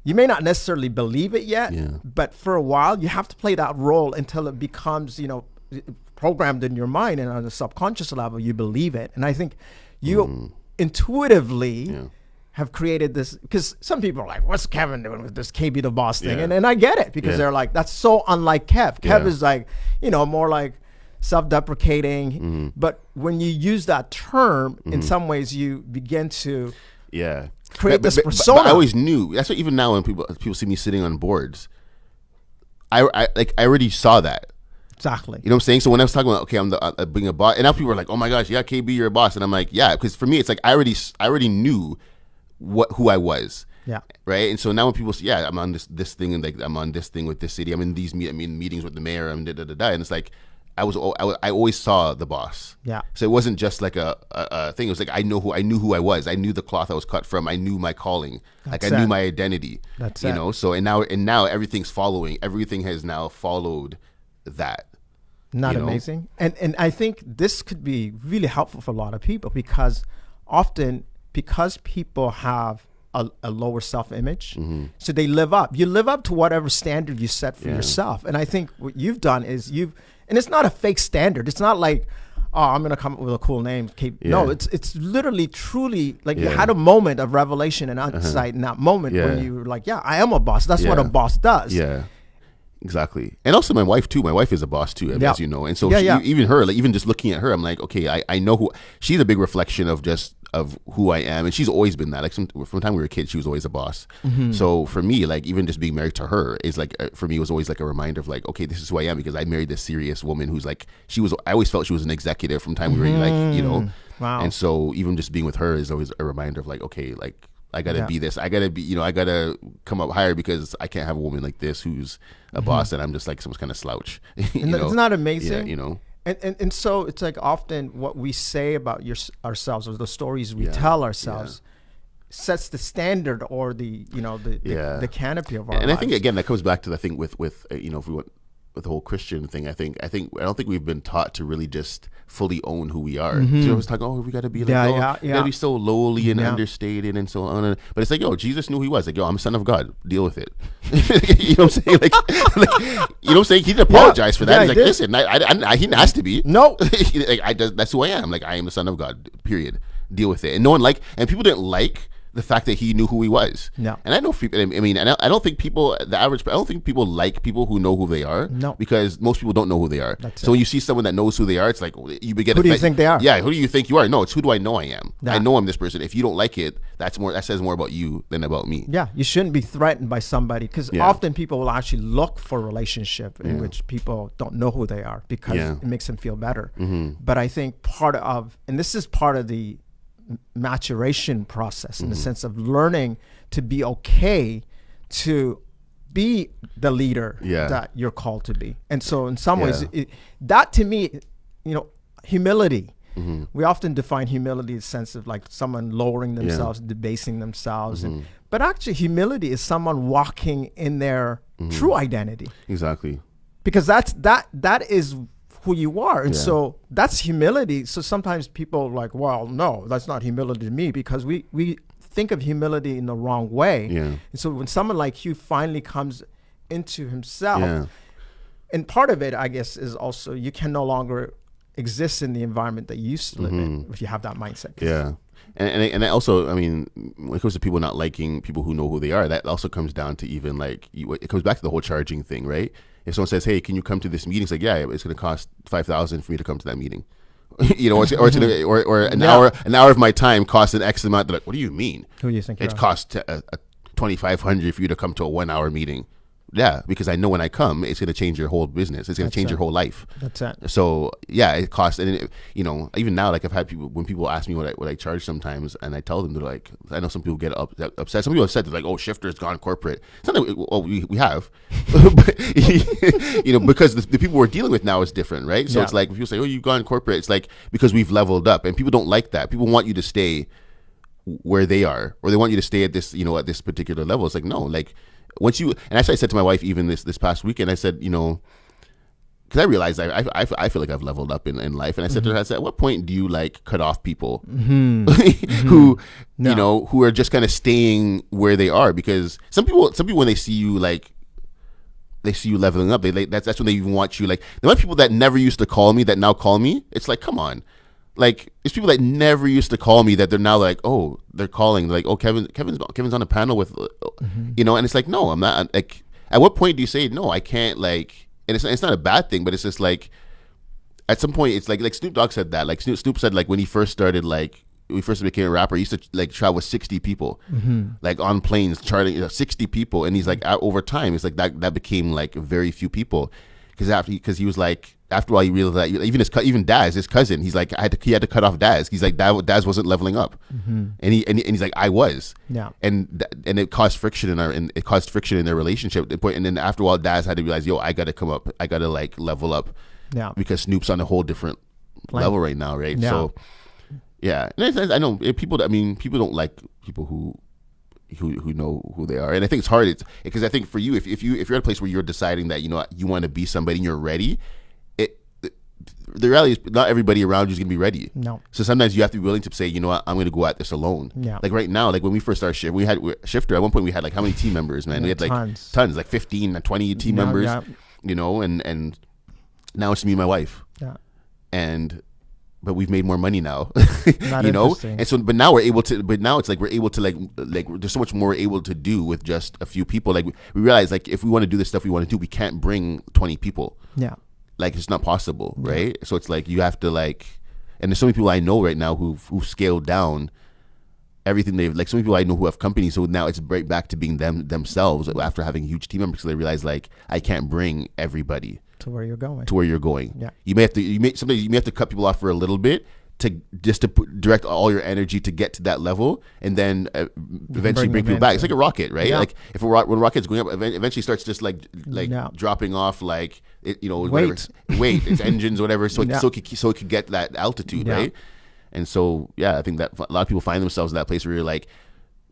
You may not necessarily believe it yet, but for a while you have to play that role until it becomes, programmed in your mind, and on a subconscious level you believe it. And I think you intuitively have created this, because some people are like, what's Kevin doing with this KB the boss thing? And I get it, because they're like, that's so unlike Kev. Kev is like, more like self-deprecating. But when you use that term, in some ways you begin to create this persona. But I always knew. That's what, even now when people see me sitting on boards, I already saw that. Exactly. You know what I'm saying? So when I was talking about, okay, I'm being a boss, and now people are like, oh my gosh, yeah, KB, you're a boss. And I'm like, yeah, because for me, it's like I already knew who I was. Yeah. Right. And so now when people say, yeah, I'm on this thing, and like I'm on this thing with this city, I'm in these meetings with the mayor, and and it's like I always saw the boss. Yeah. So it wasn't just like a thing. It was like I knew who I was. I knew the cloth I was cut from. I knew my calling. I knew my identity. That's it. So and now everything's following. Everything has now followed that. Not amazing. And I think this could be really helpful for a lot of people, because often, because people have a lower self-image, so you live up to whatever standard you set for yourself. And I think what you've done is and it's not a fake standard. It's not like I'm gonna come up with a cool name. No, it's literally truly like you Yeah. had a moment of revelation and insight in that moment Yeah. where you were like, yeah, I am a boss. That's what a boss does. Yeah. Exactly. And also my wife too. My wife is a boss too, Yeah. as you know. And so Yeah, even her, like even just looking at her, I'm like, okay, I know who she's a big reflection of who I am. And she's always been that. Like from the time we were kids, she was always a boss. So for me, like even just being married to her is like, for me, it was always like a reminder of like, okay, this is who I am, because I married this serious woman who's like, I always felt she was an executive from the time we were like, you know. Wow. And so even just being with her is always a reminder of like, okay, like I gotta be this. I gotta be, I gotta come up higher, because I can't have a woman like this who's a boss and I'm just like some kind of slouch. And it's not amazing. Yeah, And so it's like often what we say about ourselves, or the stories we tell ourselves, sets the standard, or the canopy of our lives. And I think again that comes back to the thing with if we want with the whole Christian thing, I don't think we've been taught to really just fully own who we are. So we always talk, we got to be like, we got to be so lowly and understated and so on. But it's like, Jesus knew who he was. Like, I'm a son of God. Deal with it. You know what I'm saying? Like, you know what I'm saying? He didn't apologize for that. He's like, listen, I he didn't ask to be. No, that's who I am. Like, I am the son of God. Period. Deal with it. And no one and people didn't like the fact that he knew who he was. No. And I know people, I mean, I don't think people, I don't think people like people who know who they are. No. Because most people don't know who they are. That's so when you see someone that knows who they are, it's like, you begin Who do you think they are? Yeah, who do you think you are? No, it's who do I know I am? Yeah. I know I'm this person. If you don't like it, that says more about you than about me. Yeah, you shouldn't be threatened by somebody, because often people will actually look for a relationship in which people don't know who they are, because it makes them feel better. But I think and this is part of the maturation process, in the sense of learning to be okay to be the leader that you're called to be. And so in some ways, that to me, humility. We often define humility in the sense of like someone lowering themselves, debasing themselves. But actually humility is someone walking in their true identity. Exactly. Because that is who you are. And so that's humility. So sometimes people are like, well, no, that's not humility to me, because we think of humility in the wrong way. And so when someone like you finally comes into himself, and part of it, I guess, is also you can no longer exist in the environment that you used to live in if you have that mindset. Yeah. And also, I mean, when it comes to people not liking people who know who they are, that also comes down to even like, it comes back to the whole charging thing, right? If someone says, hey, can you come to this meeting? It's like, yeah, it's going to cost $5,000 for me to come to that meeting. or an hour of my time costs an X amount. They're like, what do you mean? Who do you think it costs $2,500 for you to come to a 1 hour meeting? Yeah, because I know when I come, it's going to change your whole business. It's going to change your whole life. That's it. So yeah, it costs, and even now, like I've had people, when people ask me what I charge sometimes, and I tell them, they're like, I know some people get upset. Some people have said, they're like, oh, Shifter's gone corporate. It's not that we have, but, because the people we're dealing with now is different, right? So it's like when people say, oh, you've gone corporate. It's like because we've leveled up, and people don't like that. People want you to stay where they are, or they want you to stay at this, at this particular level. It's like, no, like. Once you, and actually I said to my wife even this past weekend, I said, because I realized I feel like I've leveled up in life, and I said to her, I said, at what point do you like cut off people who who are just kind of staying where they are? Because some people when they see you leveling up, that's when they even want you. Like the amount of people that never used to call me that now call me, it's like, come on. Like it's people that never used to call me that they're now like, oh, they're calling. They're like, oh, Kevin's on a panel with, and it's like, no, I'm not. Like, at what point do you say no? I can't. Like, and it's not a bad thing, but it's just like, at some point, it's like Snoop Dogg said that. Like Snoop said, like when he first started, like when he first became a rapper, he used to like travel with 60 people, like on planes, charting 60 people, and he's like, over time, it's like that became like very few people, because he was like. After a while, he realized that even Daz, his cousin, he's like, he had to cut off Daz. He's like, Daz wasn't leveling up, and he's like, I was, and it caused friction in their relationship. And then after a while, Daz had to realize, yo, I got to come up, I got to like level up, because Snoop's on a whole different level right now, right? Yeah. So, yeah, and I know people don't like people who know who they are, and I think it's hard. Because I think for you, if you're at a place where you're deciding that you want to be somebody and you're ready. The reality is not everybody around you is going to be ready. No. So sometimes you have to be willing to say, you know what, I'm going to go at this alone. Yeah. Like right now, like when we first started Shifter, at one point we had like how many team members, man? We had like tons, like 15, 20 team members, and now it's me and my wife. Yeah. And but we've made more money now, Not you know? interesting. And so, but now it's like we're able to like there's so much more we're able to do with just a few people. Like we realize like if we want to do the stuff we want to do, we can't bring 20 people. Yeah. Like it's not possible, right? So it's like you have to like, and there's so many people I know right now who've scaled down everything they've like. So many people I know who have companies, so now it's right back to being themselves after having a huge team member, because they realize like I can't bring everybody To where you're going. Yeah. Sometimes you may have to cut people off for a little bit to direct all your energy to get to that level, and then eventually bring people back. It's like a rocket, right? Yeah. Like if when a rocket's going up, eventually starts just like dropping off, like Weight, its engines, whatever, so it could get that altitude, right? And so I think that a lot of people find themselves in that place where you're like,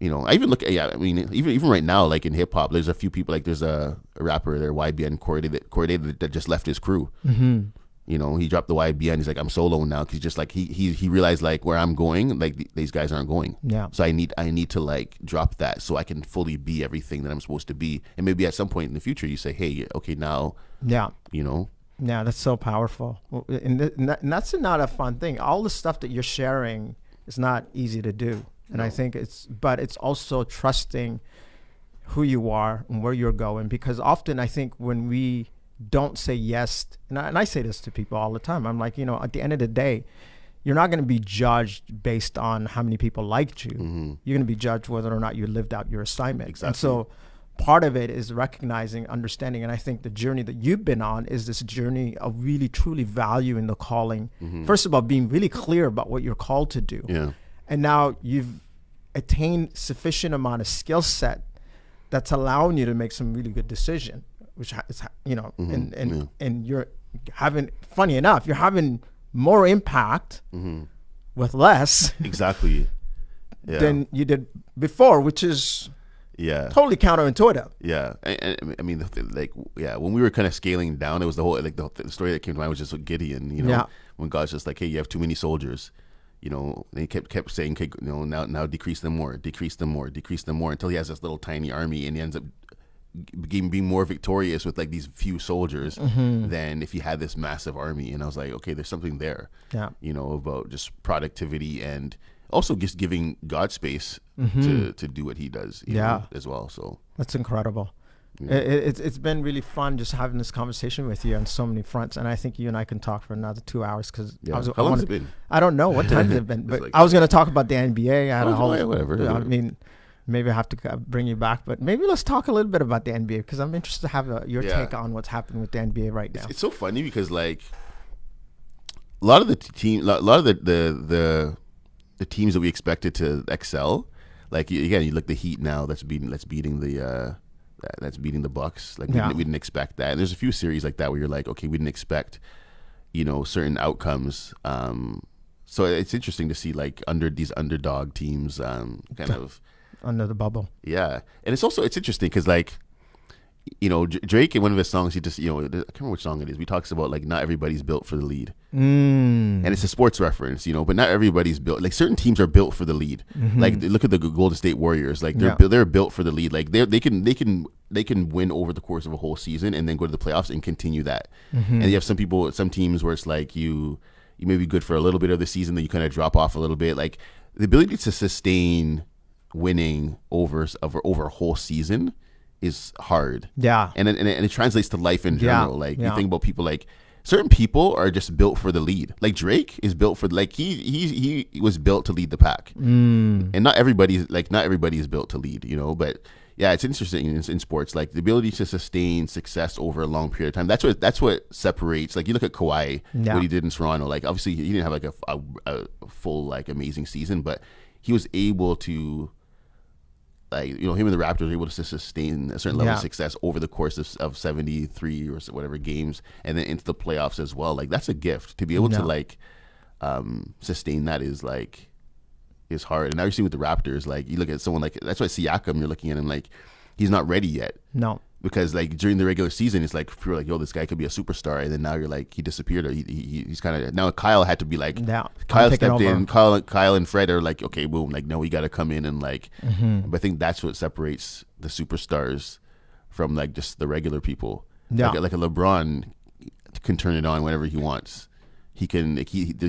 I even look at, I mean, even right now, like in hip hop, there's a few people, like there's a rapper there, YBN Corday, that just left his crew. Mm-hmm. He dropped the YBN. He's like, I'm solo now, because just like he realized like where I'm going, like these guys aren't going. Yeah. So I need to like drop that so I can fully be everything that I'm supposed to be. And maybe at some point in the future, you say, hey, okay, now. Yeah. Yeah, that's so powerful, and that's not a fun thing. All the stuff that you're sharing is not easy to do. And I think it's also trusting who you are and where you're going, because often I think when we don't say yes, and I say this to people all the time, I'm like, at the end of the day, you're not going to be judged based on how many people liked you. Mm-hmm. You're going to be judged whether or not you lived out your assignment. Exactly. And so part of it is recognizing, understanding, and I think the journey that you've been on is this journey of really truly valuing the calling. Mm-hmm. First of all, being really clear about what you're called to do. Yeah. And now you've attained sufficient amount of skill set that's allowing you to make some really good decision, which is, mm-hmm. and you're having, funny enough, you're having more impact mm-hmm. with less exactly than you did before, which is totally counterintuitive. Yeah. I mean, when we were kind of scaling down, it was the whole, like the story that came to mind was just with Gideon, when God's just like, hey, you have too many soldiers. And he kept saying, okay, now decrease them more, until he has this little tiny army, and he ends up being more victorious with like these few soldiers mm-hmm. than if he had this massive army. And I was like, okay, there's something there, about just productivity, and also just giving God space mm-hmm. to do what he does, as well. So that's incredible. Yeah. It's been really fun just having this conversation with you on so many fronts, and I think you and I can talk for another 2 hours, because how long has it been? I don't know what time has it been, but I was going to talk about the NBA. Whatever. I mean, maybe I have to bring you back, but maybe let's talk a little bit about the NBA, because I'm interested to have your take on what's happening with the NBA right now. It's so funny because like a lot of the the teams that we expected to excel, like again, you look the Heat now that's beating the Bucks. Like we didn't expect that. And there's a few series like that where you're like, okay, we didn't expect, certain outcomes. So it's interesting to see like these underdog teams, kind of under the bubble. Yeah, and it's interesting because like, Drake, in one of his songs, he just, I can't remember which song it is. He talks about like not everybody's built for the lead, and it's a sports reference, but not everybody's built. Like certain teams are built for the lead. Mm-hmm. Like look at the Golden State Warriors. Like they're built for the lead. Like they can win over the course of a whole season and then go to the playoffs and continue that. Mm-hmm. And you have some teams where it's like you may be good for a little bit of the season, then you kind of drop off a little bit. Like the ability to sustain winning over a whole season is hard. Yeah. And it translates to life in general. Like you think about people, like certain people are just built for the lead. Like Drake is built for, like he was built to lead the pack. And not everybody is built to lead, but yeah, it's interesting in sports, like the ability to sustain success over a long period of time. That's what separates. Like you look at Kawhi, what he did in Toronto. Like obviously he didn't have like a full like amazing season, but he was able to, like, him and the Raptors were able to sustain a certain level of success over the course of 73 or whatever games, and then into the playoffs as well. Like that's a gift to be able to like sustain. That is hard. And now you're seeing with the Raptors, like you look at someone like, that's why Siakam, you're looking at him like he's not ready yet. No. Because like during the regular season, it's like you're like, yo, this guy could be a superstar, and then now you're like, he disappeared, or he's kind of, now Kyle had to be like, Kyle stepped in, Kyle and Fred are like, okay, boom, like no, we got to come in and like, but I think that's what separates the superstars from like just the regular people. Like a LeBron can turn it on whenever he wants, he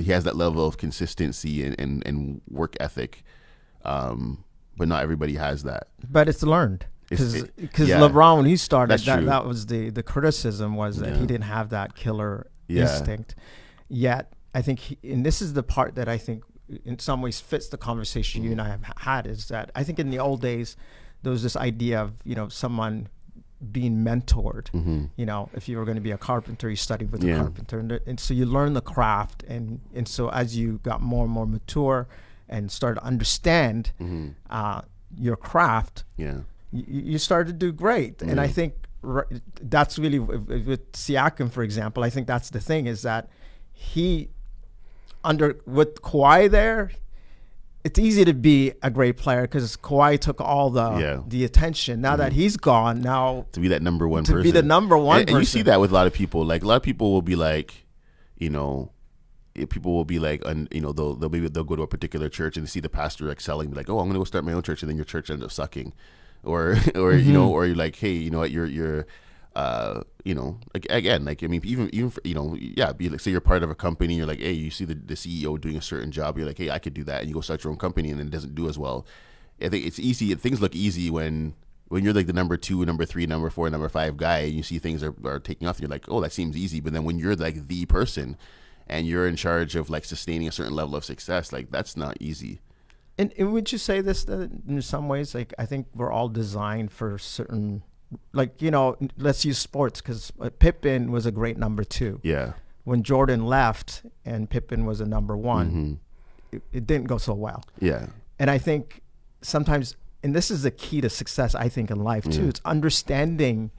has that level of consistency and work ethic. But not everybody has that. But it's learned. Because LeBron, when he started, that was the criticism was that he didn't have that killer instinct. Yet, I think, and this is the part that I think in some ways fits the conversation you and I have had, is that I think in the old days, there was this idea of, someone being mentored. If you were going to be a carpenter, you studied with a carpenter. And so you learn the craft. And so as you got more and more mature and started to understand your craft, you started to do great. And I think that's really, with Siakam, for example, I think that's the thing, is that with Kawhi there, it's easy to be a great player because Kawhi took all the attention. Now that he's gone, now to be that number one person. To be the number one person. And you see that with a lot of people. Like, a lot of people will be like, people will be like, they'll go to a particular church and see the pastor excelling, be like, oh, I'm gonna go start my own church, and then your church ends up sucking, or or you're like, hey, you're like, again, like, I mean, even for, be like, say you're part of a company, you're like, hey, you see the CEO doing a certain job, you're like, hey, I could do that, and you go start your own company, and then it doesn't do as well. I think it's easy. Things look easy when you're like the number 2, number 3, number 4, number 5 guy, and you see things are taking off, and you're like, oh, that seems easy. But then when you're like the person, and you're in charge of like sustaining a certain level of success, like, that's not easy. And would you say this, that in some ways, like, I think we're all designed for certain, like, let's use sports, because Pippen was a great number 2. Yeah. When Jordan left and Pippen was a number 1, it didn't go so well. Yeah. And I think sometimes, and this is the key to success, I think, in life too, it's understanding,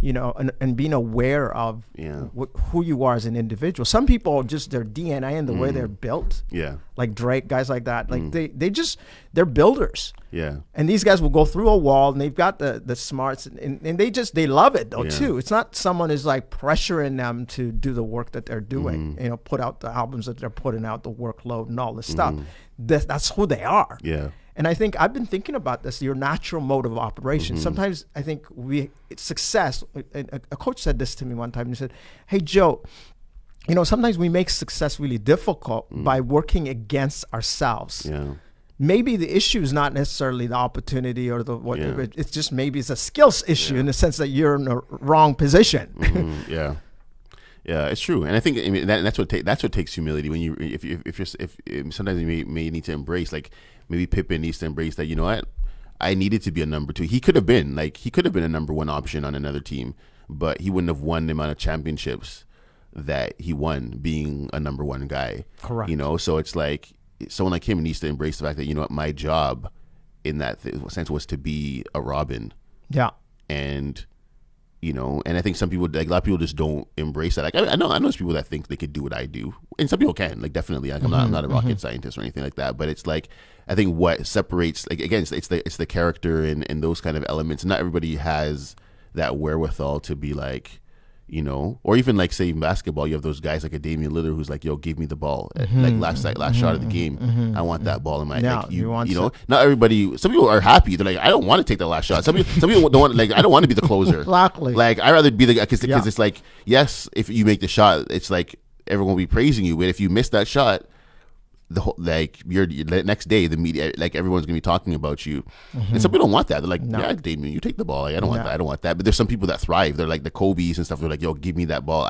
and being aware of who you are as an individual. Some people, just their DNA and the way they're built, like Drake, guys like that, like they're builders. Yeah. And these guys will go through a wall, and they've got the smarts, and they love it though too. It's not someone is like pressuring them to do the work that they're doing, put out the albums that they're putting out, the workload and all this stuff. That's who they are. Yeah. And I think I've been thinking about this, your natural mode of operation. Sometimes I think success, a coach said this to me one time, and he said, hey, Joe, sometimes we make success really difficult by working against ourselves. Yeah. Maybe the issue is not necessarily the opportunity or it's just maybe it's a skills issue in the sense that you're in the wrong position. Yeah. Yeah, it's true, and I think that's what takes humility. When you if sometimes you may need to embrace, like, maybe Pippen needs to embrace that. You know what? I needed to be a number 2. He could have been a number 1 option on another team, but he wouldn't have won the amount of championships that he won being a number 1 guy. Correct. So it's like someone like him needs to embrace the fact that, my job in that sense was to be a Robin. Yeah. And and I think some people, like, a lot of people just don't embrace that. Like, I know there's people that think they could do what I do, and some people can, like, definitely. Like, I'm not a rocket scientist or anything like that, but it's like, I think what separates, like, again, it's the character and those kind of elements. Not everybody has that wherewithal to be like, or even like, say, in basketball, you have those guys like a Damian Lillard who's like, yo, give me the ball, like last shot of the game. I want that ball in my, like, not everybody. Some people are happy. They're like, I don't want to take the last shot. Some people don't want, like, I don't want to be the closer. Exactly. Like, I rather be the guy, because it's like, yes, if you make the shot, it's like everyone will be praising you, but if you miss that shot, the next day, the media, like, everyone's gonna be talking about you. And some people don't want that. They're like, yeah, Damien, you take the ball. Like, I don't want that. I don't want that. But there's some people that thrive. They're like the Kobe's and stuff. They're like, yo, give me that ball.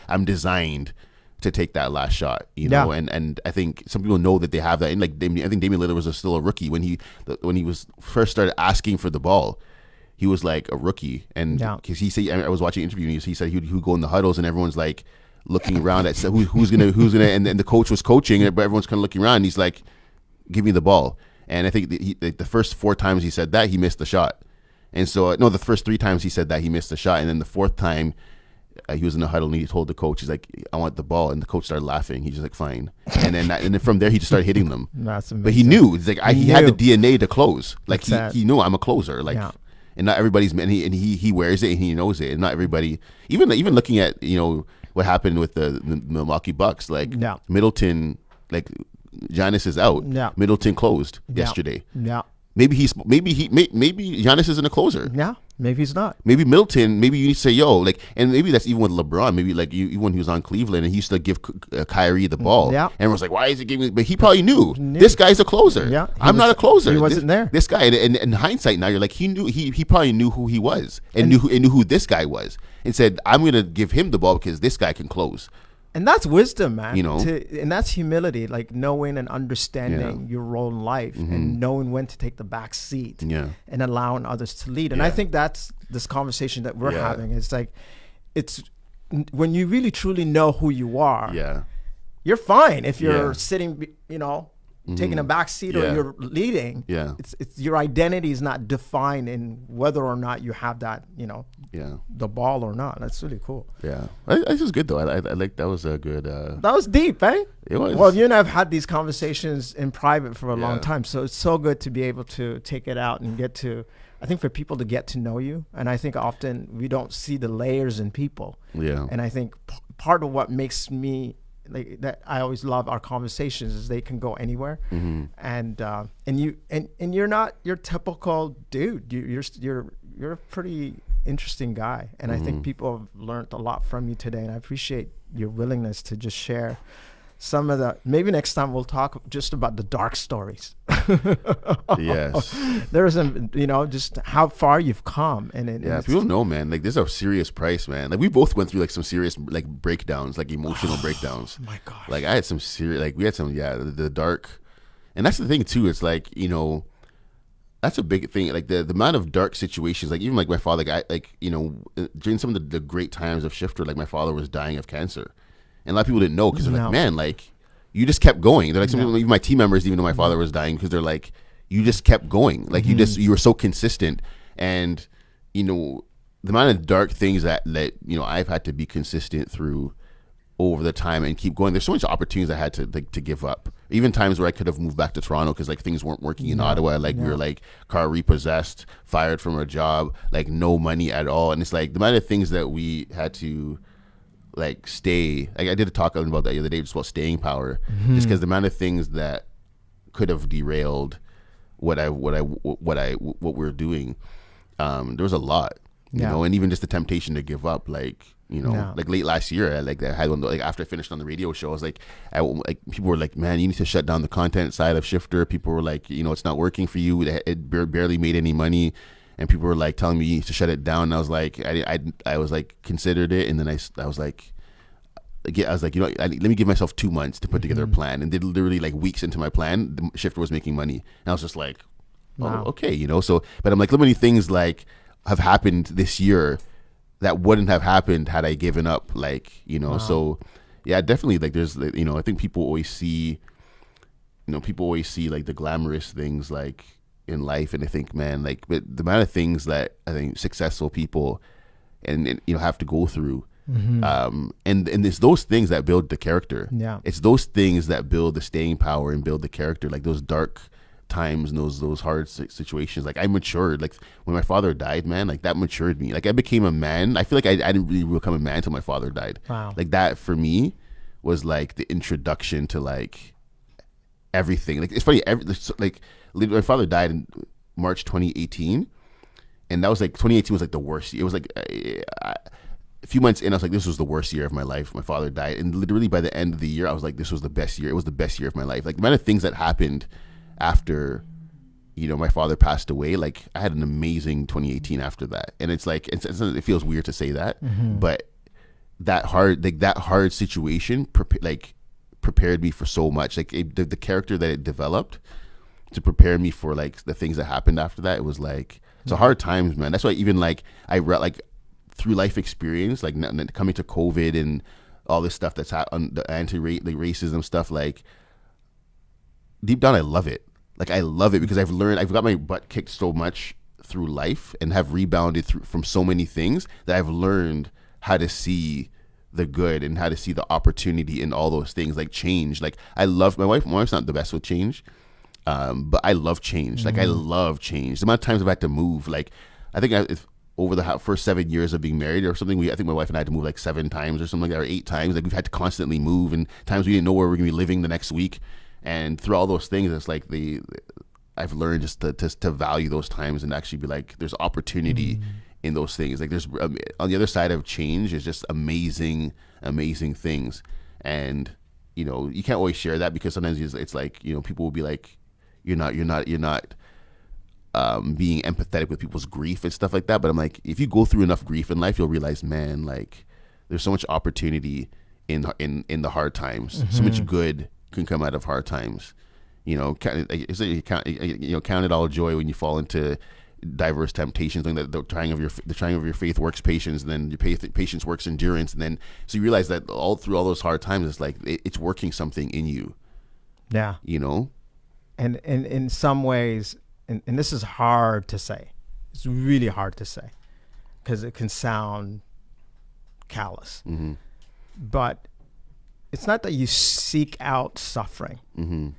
I'm designed to take that last shot. And I think some people know that they have that. And like, I think Damian Lillard was still a rookie when he was first started asking for the ball. He was like a rookie, and because he said, I was watching an interview, and he said he would go in the huddles, and everyone's like looking around at who's gonna and the coach was coaching, but everyone's kind of looking around, and he's like, give me the ball. And I think the first 4 times he said that, he missed the shot. And so the first 3 times he said that, he missed the shot. And then the 4th time he was in the huddle, and he told the coach, he's like, I want the ball. And the coach started laughing. He's just like, fine. And then from there he just started hitting them. That's amazing. But he knew, it's like, he had the DNA to close. Like, he knew, I'm a closer. Like, and not everybody's, and he wears it, and he knows it. And not everybody, even looking at what happened with the Milwaukee Bucks, like, Middleton, like, Giannis is out. Middleton closed yesterday. Maybe Giannis isn't a closer. Maybe he's not. Maybe Milton, maybe you need to say, yo, like, and maybe that's even with LeBron. Maybe like even when he was on Cleveland and he used to give Kyrie the ball. Yeah. Everyone's like, why is he giving? But he probably knew this guy's a closer. Yeah. I'm not a closer. He wasn't there. This guy, and in hindsight now, you're like, he knew, he probably knew who he was and knew who this guy was, and said, I'm going to give him the ball because this guy can close. And that's wisdom, man. You know, and that's humility, like knowing and understanding your role in life and knowing when to take the back seat and allowing others to lead. And I think that's this conversation that we're having. It's like, it's when you really truly know who you are, you're fine if you're sitting, you know, taking a back seat or you're leading. It's your identity is not defined in whether or not you have that, you know, the ball or not. That's really cool. This is good though. I like that was a good. That was deep, eh? It was. Well, you and I have had these conversations in private for a long time, so it's so good to be able to take it out and get to. I think for people to get to know you, and I think often we don't see the layers in people. And I think part of what makes me like that I always love our conversations is they can go anywhere, and you're not your typical dude. You're a pretty interesting guy, and I think people have learned a lot from you today, and I appreciate your willingness to just share some of the. Maybe next time we'll talk just about the dark stories. Yes, there's just how far you've come, and people know, man. Like this is a serious price, man. Like we both went through like some serious like breakdowns, like emotional breakdowns. My gosh, like I had some serious, like we had some, the dark, and that's the thing too. It's like that's a big thing. Like the amount of dark situations, like even like my father, during some of the great times of Shifter, like my father was dying of cancer, and a lot of people didn't know because they're like, man, like. You just kept going. They're like, some people, even my team members, even though my father was dying, because they're like, you just kept going. Like you were so consistent, and the amount of dark things that I've had to be consistent through over the time and keep going. There's so much opportunities I had to give up. Even times where I could have moved back to Toronto because like things weren't working in Ottawa. Like we were like car repossessed, fired from our job, like no money at all, and it's like the amount of things that we had to. Like stay. Like I did a talk about that the other day, just about staying power. Just because the amount of things that could have derailed what we're doing. There was a lot, you know, and even just the temptation to give up. Like like late last year, I had one. Like after I finished on the radio show, I was like, people were like, man, you need to shut down the content side of Shifter. People were like, it's not working for you. It barely made any money. And people were like telling me to shut it down. And I was like, I was like, considered it. And then I was like, let me give myself 2 months to put together a plan. And did literally like weeks into my plan, the Shifter was making money. And I was just like, okay, So, but I'm like, so many things like have happened this year that wouldn't have happened had I given up. Like, so yeah, definitely. Like there's, I think people always see like the glamorous things like in life, and I think, man, like, but the amount of things that I think successful people and have to go through, and it's those things that build the character. It's those things that build the staying power and build the character. Like those dark times and those hard situations. Like I matured. Like when my father died, man, like that matured me. Like I became a man. I feel like I didn't really become a man until my father died. Like that for me was like the introduction to like everything. Like it's funny. My father died in March 2018, and that was like 2018 was like the worst year. It was like a few months in, I was like, this was the worst year of my life. My father died, and literally by the end of the year, I was like, this was the best year. It was the best year of my life. Like the amount of things that happened after, my father passed away. Like I had an amazing 2018 after that, and it's like it feels weird to say that, but that hard situation prepared me for so much. Like the character that it developed. To prepare me for like the things that happened after that, it was like it's a hard times, man. That's why even like I read like through life experience, like coming to COVID and all this stuff that's on the racism stuff. Like deep down, I love it. Like I love it because I've got my butt kicked so much through life and have rebounded from so many things that I've learned how to see the good and how to see the opportunity in all those things. Like change. Like I love my wife's not the best with change. But I love change. Like I love change. The amount of times I've had to move, like I think over the first 7 years of being married or something, I think my wife and I had to move like 7 times or something like that, or 8 times. Like we've had to constantly move, and times we didn't know where we're gonna be living the next week. And through all those things, it's like I've learned just to value those times and actually be like, there's opportunity in those things. Like there's on the other side of change is just amazing things. And you can't always share that, because sometimes it's like, people will be like, you're not being empathetic with people's grief and stuff like that. But I'm like, if you go through enough grief in life, you'll realize, man, like there's so much opportunity in the hard times. So much good can come out of hard times. Count it all joy when you fall into diverse temptations. That the triangle of your faith works patience, and then your patience works endurance, and then so you realize that all through all those hard times, it's like it's working something in you. Yeah. And in some ways, and this is hard to say. It's really hard to say because it can sound callous. Mm-hmm. But it's not that you seek out suffering. Mm-hmm.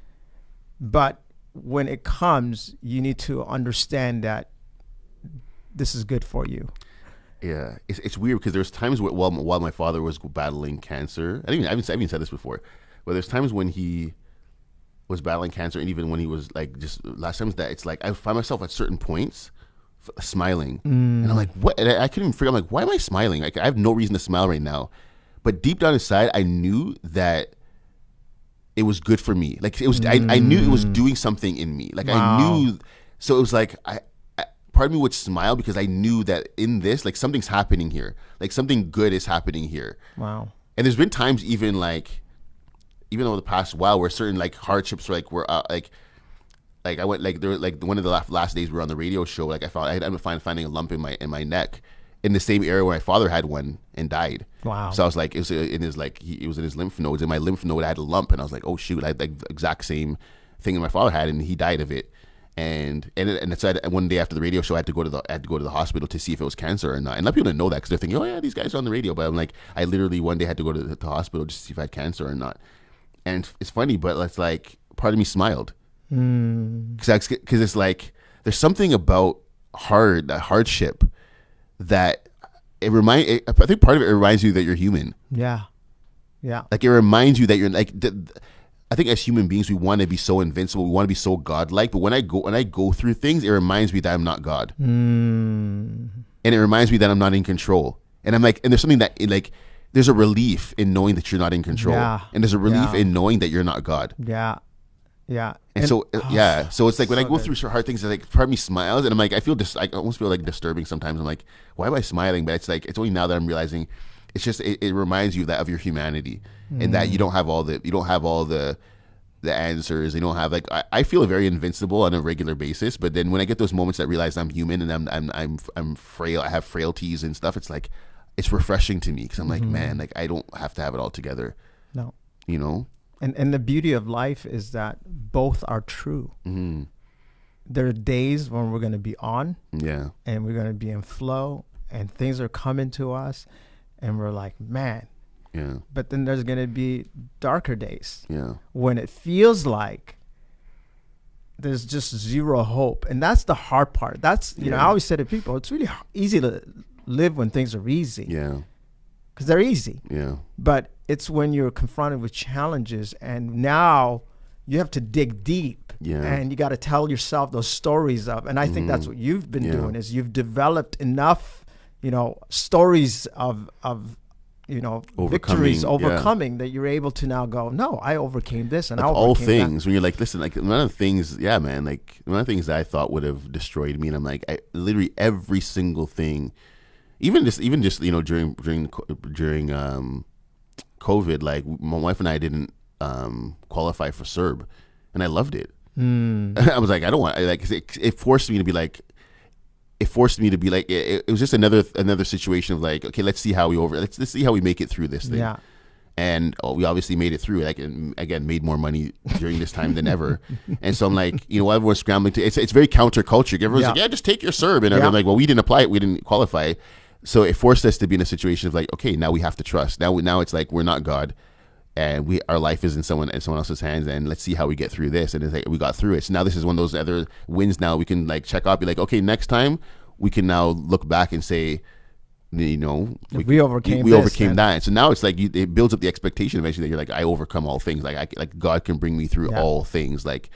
But when it comes, you need to understand that this is good for you. Yeah, it's weird because there's times while my father was battling cancer. I haven't said this before, but there's times when he was battling cancer, and even when he was like just last times that it's like I find myself at certain points smiling, and I'm like, what? And I couldn't even figure. I'm like, why am I smiling? Like I have no reason to smile right now, but deep down inside, I knew that it was good for me. Like it was, I knew it was doing something in me. Like wow. I knew, so it was like part of me would smile because I knew that in this, like something's happening here. Like something good is happening here. Wow. And there's been times even over the past while where certain like hardships were like I went like there were like one of the last days we were on the radio show. Like I ended up finding a lump in my neck in the same area where my father had one and died. Wow. So I was like, it was in his lymph nodes. In my lymph node, I had a lump, and I was like, oh shoot, I had like the exact same thing that my father had, and he died of it. And so one day after the radio show, I had to go to the hospital to see if it was cancer or not. And a lot of people didn't know that because they're thinking, oh yeah, these guys are on the radio. But I'm like, I literally one day had to go to the hospital just to see if I had cancer or not. And it's funny, but it's like part of me smiled because it's like there's something about hardship that I think part of it reminds you that you're human. Yeah. Like it reminds you that you're like. I think as human beings, we want to be so invincible. We want to be so godlike. But when I go through things, it reminds me that I'm not God, and it reminds me that I'm not in control. And I'm like, and there's something that like, there's a relief in knowing that you're not in control, and there's a relief in knowing that you're not God. Yeah. And so so it's like when I go through hard things, like part of me smiles, and I'm like, I almost feel like disturbing sometimes. I'm like, why am I smiling? But it's like it's only now that I'm realizing. It's just it reminds you of your humanity, and that you don't have all the answers. You don't have like I feel very invincible on a regular basis, but then when I get those moments that realize I'm human and I'm frail, I have frailties and stuff. It's like it's refreshing to me because I'm like, man, like I don't have to have it all together. No, And the beauty of life is that both are true. Mm-hmm. There are days when we're going to be on, and we're going to be in flow, and things are coming to us. And we're like, man. Yeah. But then there's going to be darker days. Yeah. When it feels like there's just zero hope. And that's the hard part. That's, I always say to people, it's really easy to live when things are easy. Yeah. Because they're easy. Yeah. But it's when you're confronted with challenges and now you have to dig deep. Yeah. And you got to tell yourself those stories of, and I think that's what you've been doing is you've developed enough stories of victories, overcoming that you're able to now go, no, I overcame this and I overcame all things that. When you're like, listen, like one of the things, yeah, man, like one of the things that I thought would have destroyed me, and I'm like, literally every single thing, even just during COVID, like my wife and I didn't qualify for CERB, and I loved it. I was like, I don't want, like it forced me to be like. It was just another situation of like, okay, let's see how let's see how we make it through this thing. Yeah. And we obviously made it through. Like, and again, made more money during this time than ever. And so I'm like, while everyone's scrambling it's very counterculture. Everyone's like, yeah, just take your CERB. And I'm like, well, we didn't apply it. We didn't qualify. So it forced us to be in a situation of like, okay, now we have to trust. Now it's like, we're not God. And our life is in someone else's hands, and let's see how we get through this. And it's like we got through it. So now this is one of those other wins. Now we can like check off, be like, okay, next time we can now look back and say, you know, we overcame we this, overcame and that. And so now it's like it builds up the expectation eventually that you're like, I overcome all things. Like God can bring me through all things. Like,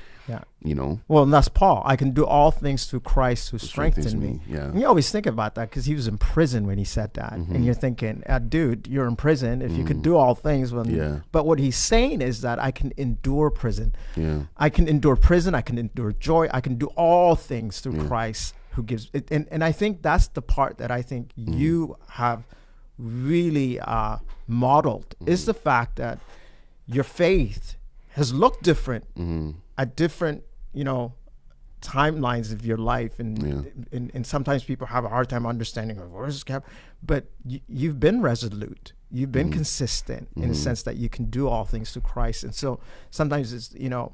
you know. Well, and that's Paul. I can do all things through Christ who strengthens me. Yeah. And you always think about that because he was in prison when he said that. And you're thinking, dude, you're in prison. If you could do all things. But what he's saying is that I can endure prison. Yeah. I can endure prison. I can endure joy. I can do all things through Christ who gives it. And I think that's the part that I think you have really modeled is the fact that your faith has looked different at different, you know, timelines of your life, and sometimes people have a hard time understanding where's this gap, but you've been resolute, you've been consistent in the sense that you can do all things through Christ. And so sometimes it's, you know,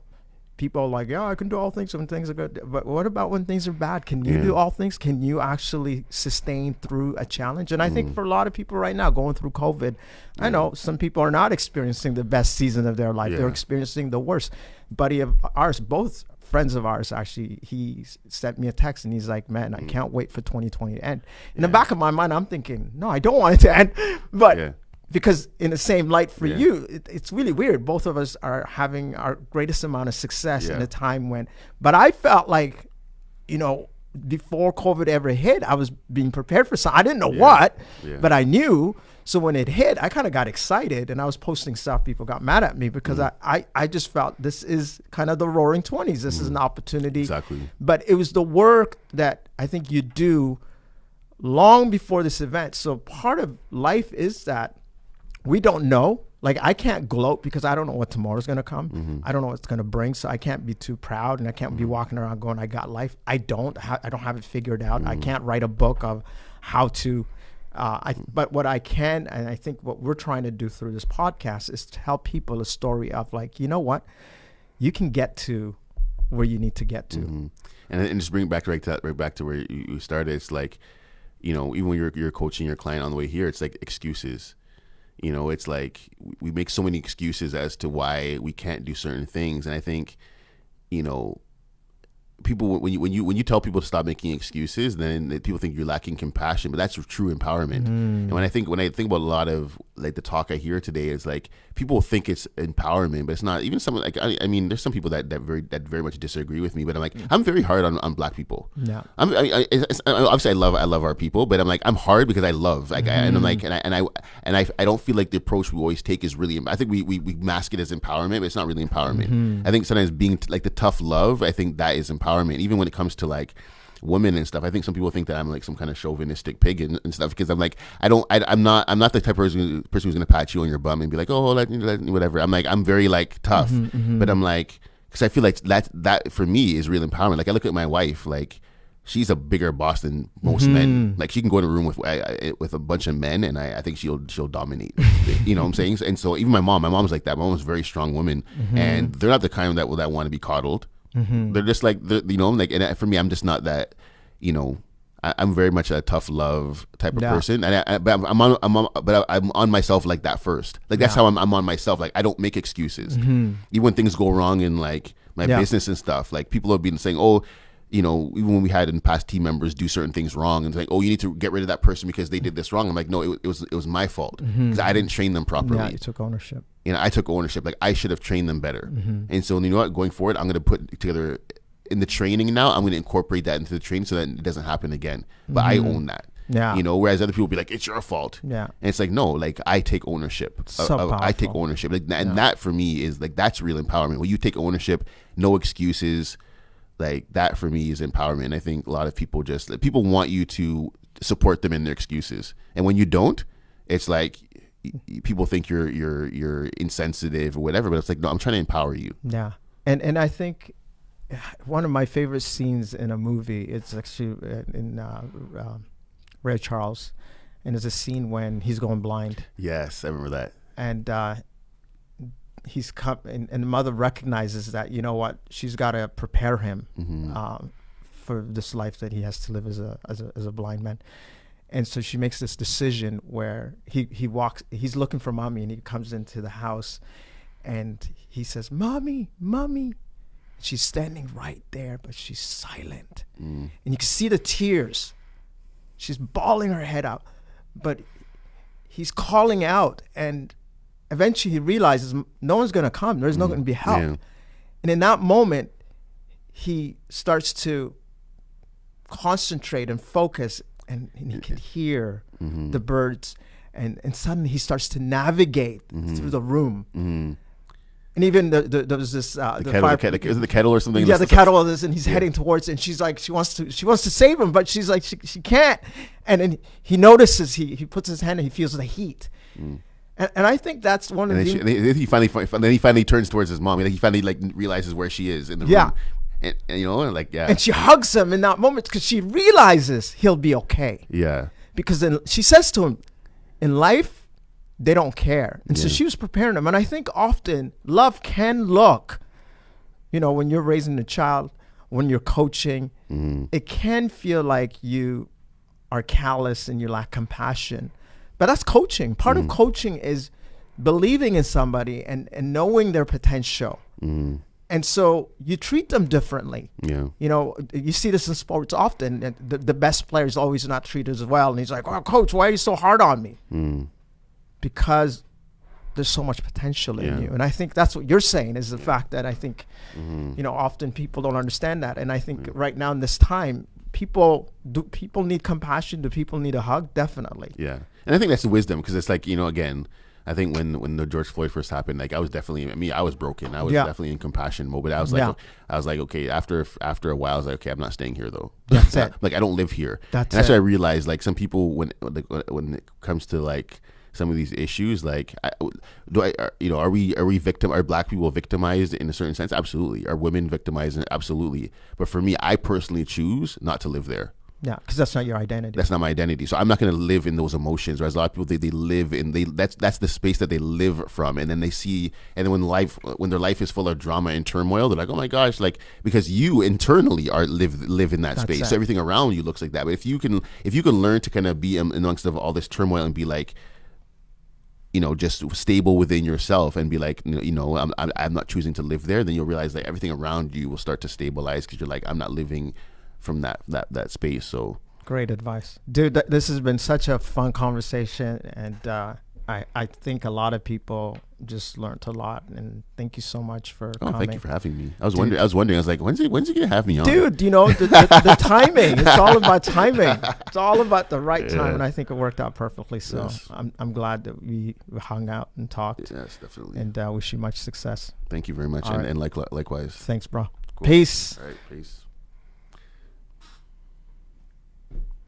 people are like, I can do all things when things are good, but what about when things are bad? Can you do all things? Can you actually sustain through a challenge? And I think for a lot of people right now going through COVID, I know some people are not experiencing the best season of their life. They're experiencing the worst. Buddy of ours, both friends of ours, actually, he sent me a text and he's like, man, I can't wait for 2020 to end. In the back of my mind, I'm thinking, no, I don't want it to end. But because in the same light for you, it's really weird. Both of us are having our greatest amount of success in a time when, but I felt like, you know, before COVID ever hit, I was being prepared for something. I didn't know what, but I knew. So when it hit, I kind of got excited and I was posting stuff. People got mad at me because I just felt this is kind of the roaring 20s. This is an opportunity. Exactly. But it was the work that I think you do long before this event. So part of life is that we don't know. Like, I can't gloat because I don't know what tomorrow's going to come. I don't know what it's going to bring. So I can't be too proud, and I can't be walking around going, I got life. I don't have it figured out. I can't write a book of how to, but what I can, and I think what we're trying to do through this podcast is to help people a story of like, you know what, you can get to where you need to get to. And just bring it back right back to where you started. It's like, you know, even when you're coaching your client on the way here, it's like excuses. You know, it's like we make so many excuses as to why we can't do certain things. And I think, you know, people, when you tell people to stop making excuses, then people think you're lacking compassion, but that's true empowerment. And when I think about a lot of like the talk I hear today, is like people think it's empowerment, but it's not. Even someone like, I mean, there's some people that very much disagree with me, but I'm like, I'm very hard on Black people. Yeah. Obviously I love our people, but I'm like, I'm hard because I love, like, and I'm like, I don't feel like the approach we always take is really, I think we mask it as empowerment, but it's not really empowerment. I think sometimes being like the tough love, I think that is empowerment. Even when it comes to like women and stuff, I think some people think that I'm like some kind of chauvinistic pig and stuff, because I'm like, I'm not the type of person who's gonna pat you on your bum and be like, oh, whatever. I'm like, I'm very like tough, but I'm like, because I feel like that for me is real empowerment. Like, I look at my wife, like, she's a bigger boss than most men. Like, she can go in a room with a bunch of men, and I think she'll dominate. You know what I'm saying? And so even my mom's like that. My mom's a very strong woman, and they're not the kind that want to be coddled. They're just like, you know, like, and for me, I'm just not that, you know, I'm very much a tough love type of person, and but I'm on myself like that first. Like, that's how I'm on myself. Like, I don't make excuses, even when things go wrong in like my business and stuff. Like, people have been saying, oh, you know, even when we had in past team members do certain things wrong, and it's like, oh, you need to get rid of that person because they did this wrong. I'm like, no, it was my fault because I didn't train them properly. Yeah, you took ownership. You know, I took ownership. Like, I should have trained them better. And so, you know what, going forward, I'm going to put together in the training now, I'm going to incorporate that into the training so that it doesn't happen again. But I own that. Yeah. You know, whereas other people be like, it's your fault. Yeah. And it's like, no, like, I take ownership. I take ownership. Like, and that for me is like, that's real empowerment. When you take ownership, no excuses, like, that for me is empowerment. And I think a lot of people people want you to support them in their excuses. And when you don't, it's like, people think you're insensitive or whatever, but it's like, no, I'm trying to empower you. Yeah. And I think one of my favorite scenes in a movie, it's actually in Ray Charles, and it's a scene when he's going blind. Yes, I remember that. And he's come, and the mother recognizes that, you know what, she's got to prepare him for this life that he has to live as a blind man. And so she makes this decision where he's looking for mommy, and he comes into the house and he says, mommy. She's standing right there, but she's silent. And you can see the tears. She's bawling her head out. but he's calling out, and eventually he realizes no one's going to come. There's not going to be help. Yeah. And in that moment, he starts to concentrate and focus, and he can hear the birds, and suddenly he starts to navigate through the room. And even there was this is it the kettle or something? Yeah, the kettle is, and he's heading towards it, and she's like, she wants to save him, but she's like, she can't. And then he notices, he puts his hand and he feels the heat. And I think that's one of the. And then he finally turns towards his mom. He finally like realizes where she is in the room. And you know, like And she hugs him in that moment because she realizes he'll be okay. Yeah. Because then she says to him, in life, they don't care. And so she was preparing him. And I think often love can look, you know, when you're raising a child, when you're coaching, it can feel like you are callous and you lack compassion. But that's coaching. Part of coaching is believing in somebody and knowing their potential. And so you treat them differently. Yeah. You know, you see this in sports often. And the best players always not treated as well. And he's like, oh, coach, why are you so hard on me? Because there's so much potential in you. And I think that's what you're saying is the fact that I think, you know, often people don't understand that. And I think right now in this time, people need compassion? Do people need a hug? Definitely. Yeah. And I think that's the wisdom, because it's like, you know, again, I think when the George Floyd first happened, like I was broken. I was definitely in compassion mode. But I was like, okay, after a while, I was like, okay, I'm not staying here though. That's it. Like I don't live here. That's what I realized. Like some people, when it comes to like some of these issues, like are Black people victimized in a certain sense? Absolutely. Are women victimized? Absolutely. But for me, I personally choose not to live there. Yeah, because that's not your identity. That's not my identity. So I'm not going to live in those emotions. Whereas a lot of people, they live in that's the space that they live from. And then they see, and then when their life is full of drama and turmoil, they're like, oh my gosh, like because you internally live in that space. So everything around you looks like that. But if you can learn to kind of be amongst of all this turmoil and be like, you know, just stable within yourself and be like, you know, I'm not choosing to live there, then you'll realize that everything around you will start to stabilize because you're like, I'm not living from that space. So great advice, dude. This has been such a fun conversation, and I think a lot of people just learned a lot. And thank you so much for coming. Thank you for having me. I was wondering. I was like, when's he gonna have me on? Dude, you know the timing. It's all about timing. It's all about the right time, and I think it worked out perfectly. So yes. I'm glad that we hung out and talked. Yes, definitely. And wish you much success. Thank you very much, and likewise. Thanks, bro. Cool. Peace. All right, peace.